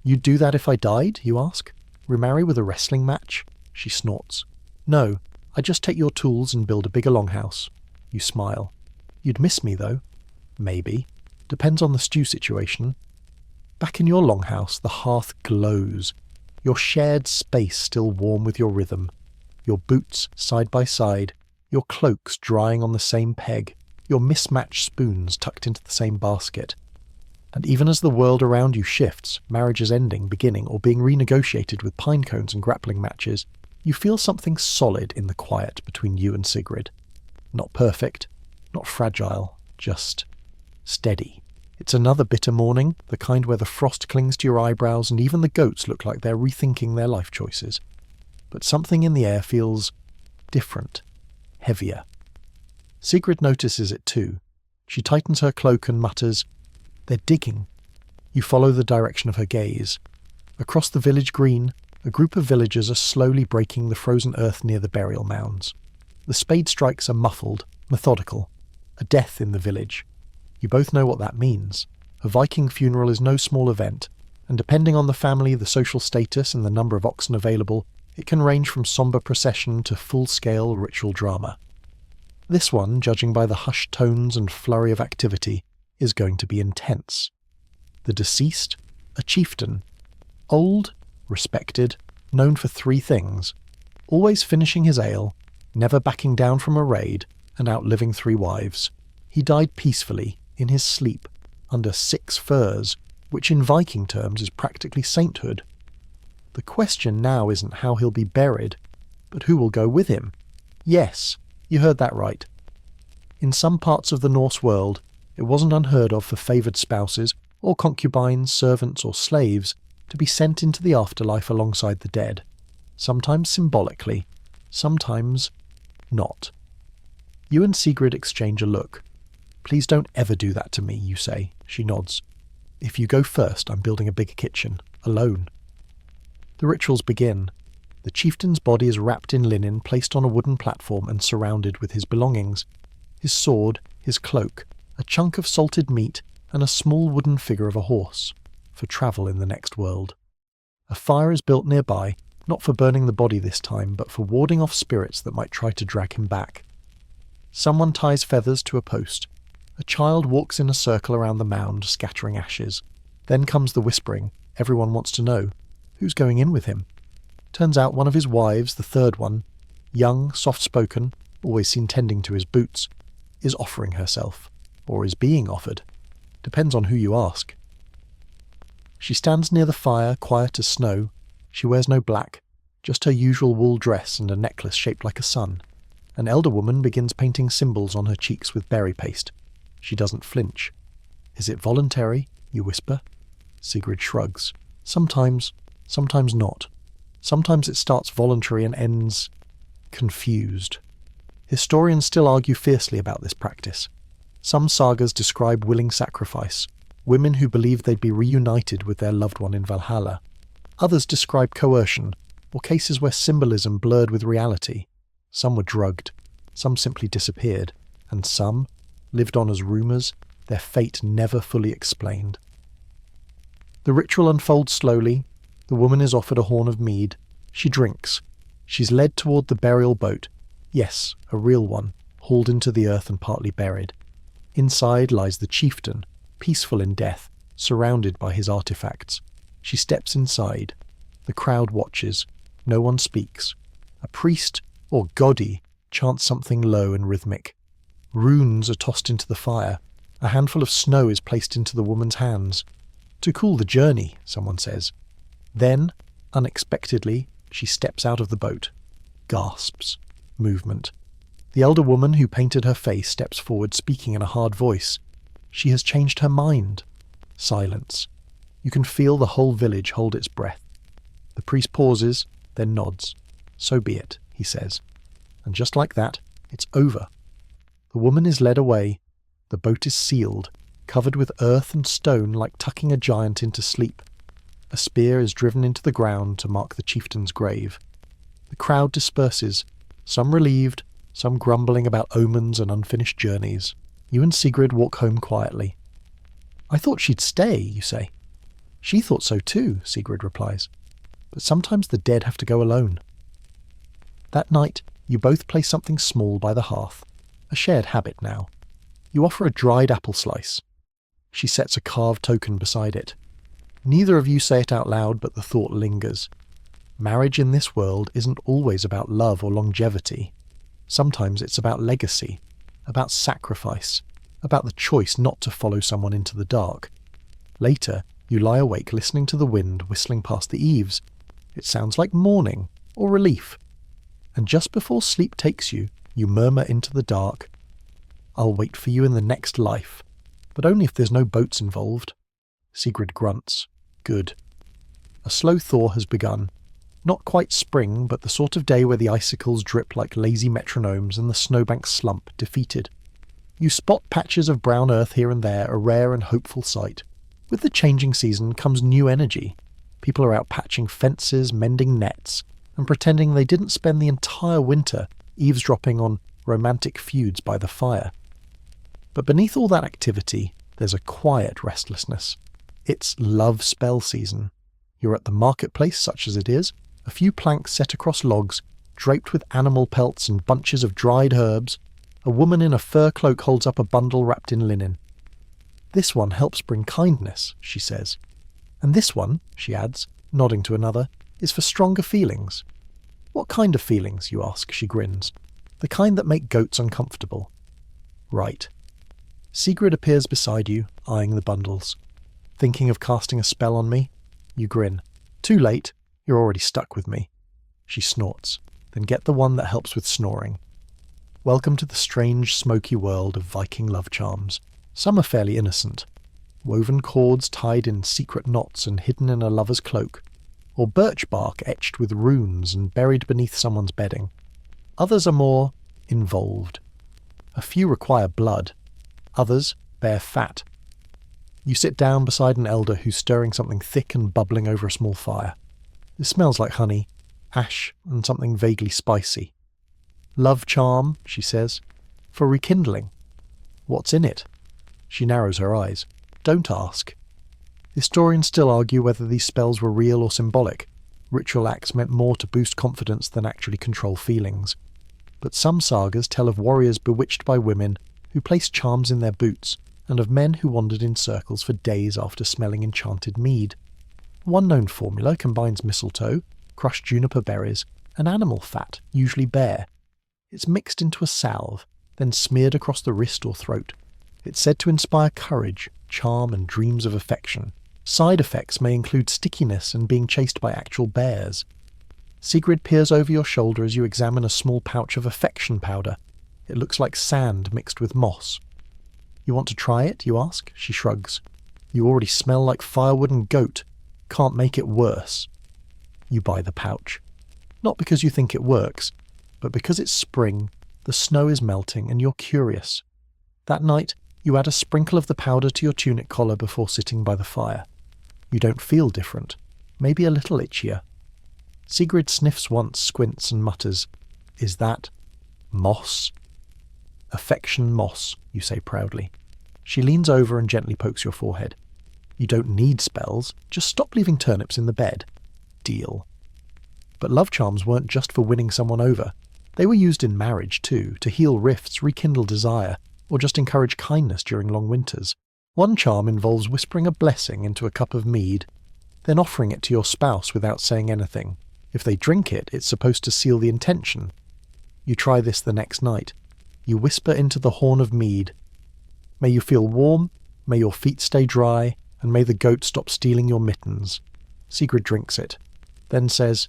"You'd do that if I died?" you ask. "Remarry with a wrestling match?" She snorts. "No, I'd just take your tools and build a bigger longhouse." You smile. "You'd miss me, though." "Maybe. Depends on the stew situation." Back in your longhouse, the hearth glows. Your shared space still warm with your rhythm. Your boots side by side, your cloaks drying on the same peg, your mismatched spoons tucked into the same basket. And even as the world around you shifts, marriages ending, beginning, or being renegotiated with pine cones and grappling matches, you feel something solid in the quiet between you and Sigrid. Not perfect, not fragile, just steady. It's another bitter morning, the kind where the frost clings to your eyebrows and even the goats look like they're rethinking their life choices. But something in the air feels different, heavier. Sigrid notices it too. She tightens her cloak and mutters, "They're digging." You follow the direction of her gaze. Across the village green, a group of villagers are slowly breaking the frozen earth near the burial mounds. The spade strikes are muffled, methodical. A death in the village. You both know what that means. A Viking funeral is no small event, and depending on the family, the social status, and the number of oxen available, it can range from sombre procession to full-scale ritual drama. This one, judging by the hushed tones and flurry of activity, is going to be intense. The deceased, a chieftain. Old, respected, known for three things. Always finishing his ale, never backing down from a raid, and outliving 3 wives. He died peacefully, in his sleep, under 6 firs, which in Viking terms is practically sainthood. The question now isn't how he'll be buried, but who will go with him. Yes, you heard that right. In some parts of the Norse world, it wasn't unheard of for favoured spouses, or concubines, servants or slaves, to be sent into the afterlife alongside the dead. Sometimes symbolically, sometimes not. You and Sigrid exchange a look. "Please don't ever do that to me," you say. She nods. "If you go first, I'm building a bigger kitchen, alone." The rituals begin. The chieftain's body is wrapped in linen, placed on a wooden platform and surrounded with his belongings. His sword, his cloak, a chunk of salted meat, and a small wooden figure of a horse, for travel in the next world. A fire is built nearby, not for burning the body this time, but for warding off spirits that might try to drag him back. Someone ties feathers to a post. A child walks in a circle around the mound, scattering ashes. Then comes the whispering. Everyone wants to know. Who's going in with him? Turns out one of his wives, the third one, young, soft-spoken, always seen tending to his boots, is offering herself, or is being offered. Depends on who you ask. She stands near the fire, quiet as snow. She wears no black, just her usual wool dress and a necklace shaped like a sun. An elder woman begins painting symbols on her cheeks with berry paste. She doesn't flinch. "Is it voluntary?" you whisper. Sigrid shrugs. Sometimes not. Sometimes it starts voluntary and ends confused. Historians still argue fiercely about this practice. Some sagas describe willing sacrifice, women who believed they'd be reunited with their loved one in Valhalla. Others describe coercion, or cases where symbolism blurred with reality. Some were drugged, some simply disappeared, and some lived on as rumours, their fate never fully explained. The ritual unfolds slowly. The woman is offered a horn of mead. She drinks. She's led toward the burial boat. Yes, a real one, hauled into the earth and partly buried. Inside lies the chieftain, peaceful in death, surrounded by his artifacts. She steps inside. The crowd watches. No one speaks. A priest, or goddy, chants something low and rhythmic. Runes are tossed into the fire. A handful of snow is placed into the woman's hands. "To cool the journey," someone says. Then, unexpectedly, she steps out of the boat. Gasps. Movement. The elder woman who painted her face steps forward, speaking in a hard voice. She has changed her mind. Silence. You can feel the whole village hold its breath. The priest pauses, then nods. "So be it," he says. And just like that, it's over. The woman is led away. The boat is sealed. covered with earth and stone like tucking a giant into sleep. A spear is driven into the ground to mark the chieftain's grave. The crowd disperses, some relieved, some grumbling about omens and unfinished journeys. You and Sigrid walk home quietly. "I thought she'd stay," you say. "She thought so too," Sigrid replies. "But sometimes the dead have to go alone." That night, you both place something small by the hearth, a shared habit now. You offer a dried apple slice. She sets a carved token beside it. Neither of you say it out loud, but the thought lingers. Marriage in this world isn't always about love or longevity. Sometimes it's about legacy, about sacrifice, about the choice not to follow someone into the dark. Later, you lie awake listening to the wind whistling past the eaves. It sounds like mourning or relief. And just before sleep takes you, you murmur into the dark, "I'll wait for you in the next life, but only if there's no boats involved." Sigrid grunts. Good. A slow thaw has begun. Not quite spring, but the sort of day where the icicles drip like lazy metronomes and the snowbanks slump, defeated. You spot patches of brown earth here and there, a rare and hopeful sight. With the changing season comes new energy. People are out patching fences, mending nets, and pretending they didn't spend the entire winter eavesdropping on romantic feuds by the fire. But beneath all that activity, there's a quiet restlessness. It's love spell season. You're at the marketplace, such as it is, a few planks set across logs, draped with animal pelts and bunches of dried herbs. A woman in a fur cloak holds up a bundle wrapped in linen. "This one helps bring kindness," she says. "And this one," she adds, nodding to another, "is for stronger feelings." "What kind of feelings?" you ask. She grins. "The kind that make goats uncomfortable." "Right." Sigrid appears beside you, eyeing the bundles. "Thinking of casting a spell on me?" You grin. "Too late. You're already stuck with me." She snorts. "Then get the one that helps with snoring." Welcome to the strange, smoky world of Viking love charms. Some are fairly innocent. Woven cords tied in secret knots and hidden in a lover's cloak, or birch bark etched with runes and buried beneath someone's bedding. Others are more involved. A few require blood. Others bear fat. You sit down beside an elder who's stirring something thick and bubbling over a small fire. It smells like honey, ash, and something vaguely spicy. "Love charm," she says, "for rekindling." "What's in it?" She narrows her eyes. "Don't ask." Historians still argue whether these spells were real or symbolic. Ritual acts meant more to boost confidence than actually control feelings. But some sagas tell of warriors bewitched by women who placed charms in their boots, and of men who wandered in circles for days after smelling enchanted mead. One known formula combines mistletoe, crushed juniper berries, and animal fat, usually bear. It's mixed into a salve, then smeared across the wrist or throat. It's said to inspire courage, charm, and dreams of affection. Side effects may include stickiness and being chased by actual bears. Sigrid peers over your shoulder as you examine a small pouch of affection powder. It looks like sand mixed with moss. "You want to try it?" you ask. She shrugs. "You already smell like firewood and goat. Can't make it worse." You buy the pouch. Not because you think it works, but because it's spring, the snow is melting, and you're curious. That night, you add a sprinkle of the powder to your tunic collar before sitting by the fire. You don't feel different, maybe a little itchier. Sigrid sniffs once, squints, and mutters, "Is that moss?" "Affection moss," you say proudly. She leans over and gently pokes your forehead. "You don't need spells, just stop leaving turnips in the bed." Deal. But love charms weren't just for winning someone over. They were used in marriage too, to heal rifts, rekindle desire, or just encourage kindness during long winters. One charm involves whispering a blessing into a cup of mead, then offering it to your spouse without saying anything. If they drink it, it's supposed to seal the intention. You try this the next night. You whisper into the horn of mead, "May you feel warm, may your feet stay dry, and may the goat stop stealing your mittens." Sigrid drinks it, then says,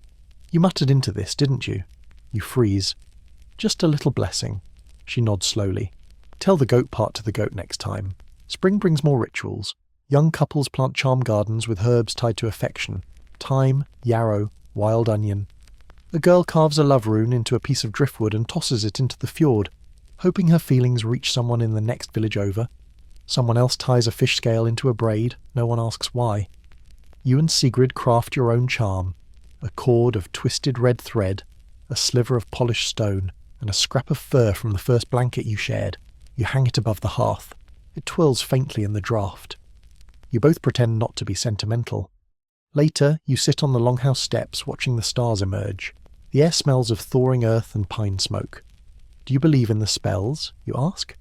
"You muttered into this, didn't you?" You freeze. "Just a little blessing." She nods slowly. "Tell the goat part to the goat next time. Spring brings more rituals. Young couples plant charm gardens with herbs tied to affection. Thyme, yarrow, wild onion. A girl carves a love rune into a piece of driftwood and tosses it into the fjord, hoping her feelings reach someone in the next village over. Someone else ties a fish scale into a braid, no one asks why. You and Sigrid craft your own charm, a cord of twisted red thread, a sliver of polished stone, and a scrap of fur from the first blanket you shared. You hang it above the hearth. It twirls faintly in the draught. You both pretend not to be sentimental. Later, you sit on the longhouse steps watching the stars emerge. The air smells of thawing earth and pine smoke. Do you believe in the spells? You ask.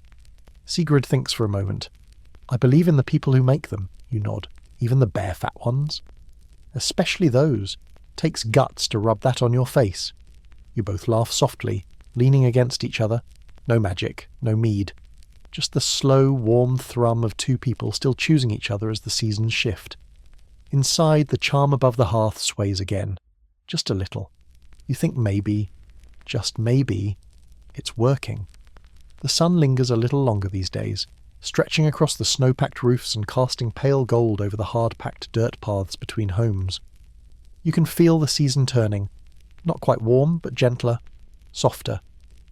Sigrid thinks for a moment. I believe in the people who make them, you nod. Even the bare fat ones. Especially those. Takes guts to rub that on your face. You both laugh softly, leaning against each other. No magic, no mead. Just the slow, warm thrum of two people still choosing each other as the seasons shift. Inside, the charm above the hearth sways again. Just a little. You think maybe, just maybe, it's working. The sun lingers a little longer these days, stretching across the snow-packed roofs and casting pale gold over the hard-packed dirt paths between homes. You can feel the season turning. Not quite warm, but gentler, softer.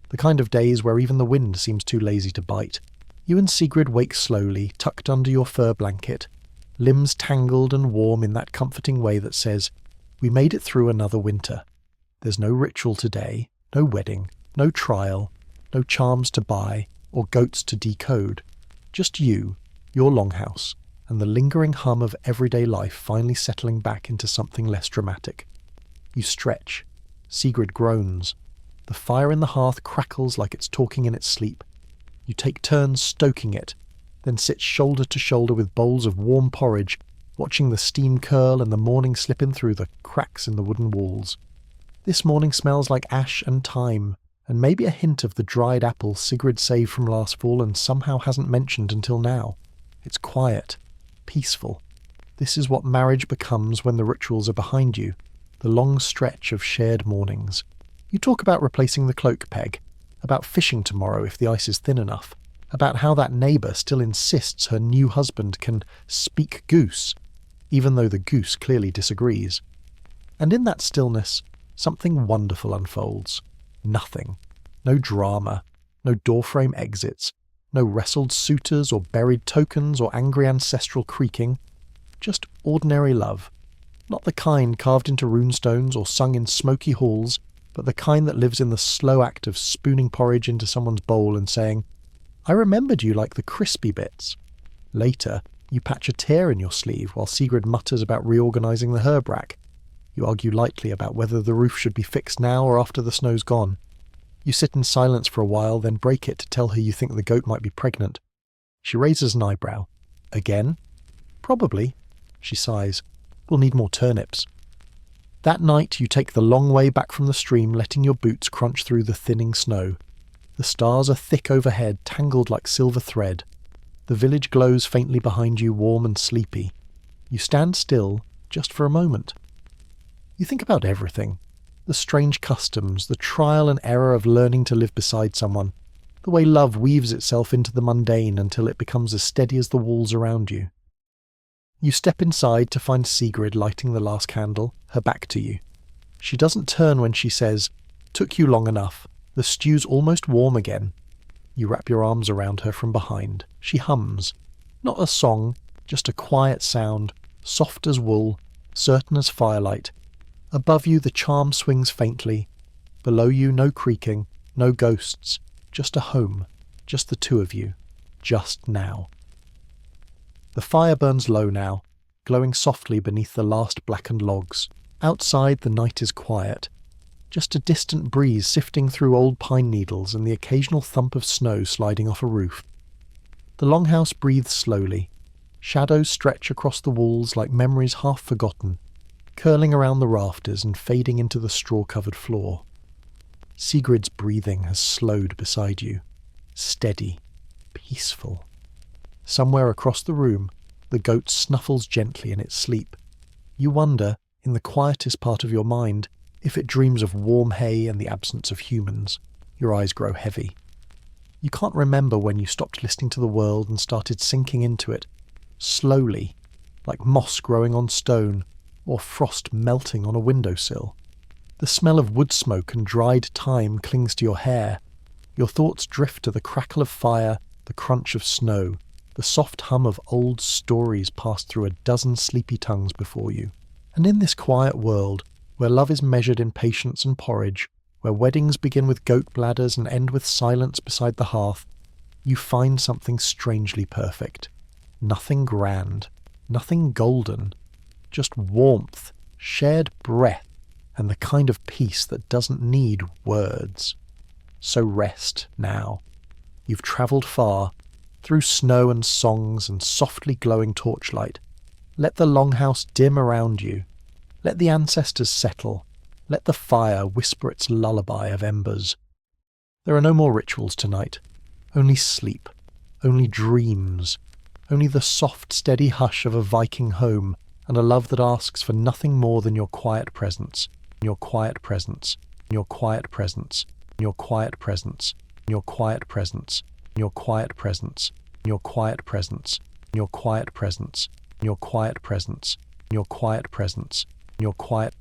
The kind of days where even the wind seems too lazy to bite. You and Sigrid wake slowly, tucked under your fur blanket, limbs tangled and warm in that comforting way that says, we made it through another winter. There's no ritual today, no wedding, no trial, no charms to buy or goats to decode. Just you, your longhouse, and the lingering hum of everyday life finally settling back into something less dramatic. You stretch. Sigrid groans. The fire in the hearth crackles like it's talking in its sleep. You take turns stoking it, then sit shoulder to shoulder with bowls of warm porridge, watching the steam curl and the morning slip in through the cracks in the wooden walls. This morning smells like ash and thyme, and maybe a hint of the dried apple Sigrid saved from last fall and somehow hasn't mentioned until now. It's quiet, peaceful. This is what marriage becomes when the rituals are behind you, the long stretch of shared mornings. You talk about replacing the cloak peg, about fishing tomorrow if the ice is thin enough, about how that neighbour still insists her new husband can speak goose, even though the goose clearly disagrees. And in that stillness, something wonderful unfolds. Nothing. No drama, no doorframe exits, no wrestled suitors or buried tokens or angry ancestral creaking. Just ordinary love. Not the kind carved into runestones or sung in smoky halls, but the kind that lives in the slow act of spooning porridge into someone's bowl and saying, I remembered you like the crispy bits. Later, you patch a tear in your sleeve while Sigrid mutters about reorganising the herb rack. You argue lightly about whether the roof should be fixed now or after the snow's gone. You sit in silence for a while, then break it to tell her you think the goat might be pregnant. She raises an eyebrow. Again? Probably. She sighs. We'll need more turnips. That night you take the long way back from the stream, letting your boots crunch through the thinning snow. The stars are thick overhead, tangled like silver thread. The village glows faintly behind you, warm and sleepy. You stand still, just for a moment. You think about everything. The strange customs, the trial and error of learning to live beside someone, the way love weaves itself into the mundane until it becomes as steady as the walls around you. You step inside to find Sigrid lighting the last candle, her back to you. She doesn't turn when she says, "Took you long enough. The stew's almost warm again." You wrap your arms around her from behind. She hums. Not a song, just a quiet sound, soft as wool, certain as firelight. Above you the charm swings faintly. Below you no creaking, no ghosts, just a home, just the two of you, just now. The fire burns low now, glowing softly beneath the last blackened logs. Outside the night is quiet. Just a distant breeze sifting through old pine needles and the occasional thump of snow sliding off a roof. The longhouse breathes slowly. Shadows stretch across the walls like memories half forgotten, curling around the rafters and fading into the straw-covered floor. Sigrid's breathing has slowed beside you. Steady. Peaceful. Somewhere across the room, the goat snuffles gently in its sleep. You wonder, in the quietest part of your mind, if it dreams of warm hay and the absence of humans. Your eyes grow heavy. You can't remember when you stopped listening to the world and started sinking into it, slowly, like moss growing on stone, or frost melting on a windowsill. The smell of wood smoke and dried thyme clings to your hair. Your thoughts drift to the crackle of fire, the crunch of snow, The soft hum of old stories passed through a dozen sleepy tongues before you. And in this quiet world, where love is measured in patience and porridge, where weddings begin with goat bladders and end with silence beside the hearth, you find something strangely perfect. Nothing grand, nothing golden, just warmth, shared breath, and the kind of peace that doesn't need words. So rest now. You've travelled far, through snow and songs and softly glowing torchlight. Let the longhouse dim around you. Let the ancestors settle. Let the fire whisper its lullaby of embers. There are no more rituals tonight. Only sleep. Only dreams. Only the soft, steady hush of a Viking home and a love that asks for nothing more than your quiet presence. Your quiet presence. Your quiet presence. Your quiet presence. Your quiet presence. Your quiet presence. Your quiet presence. Your quiet presence. Your quiet presence. Your quiet presence. Your quiet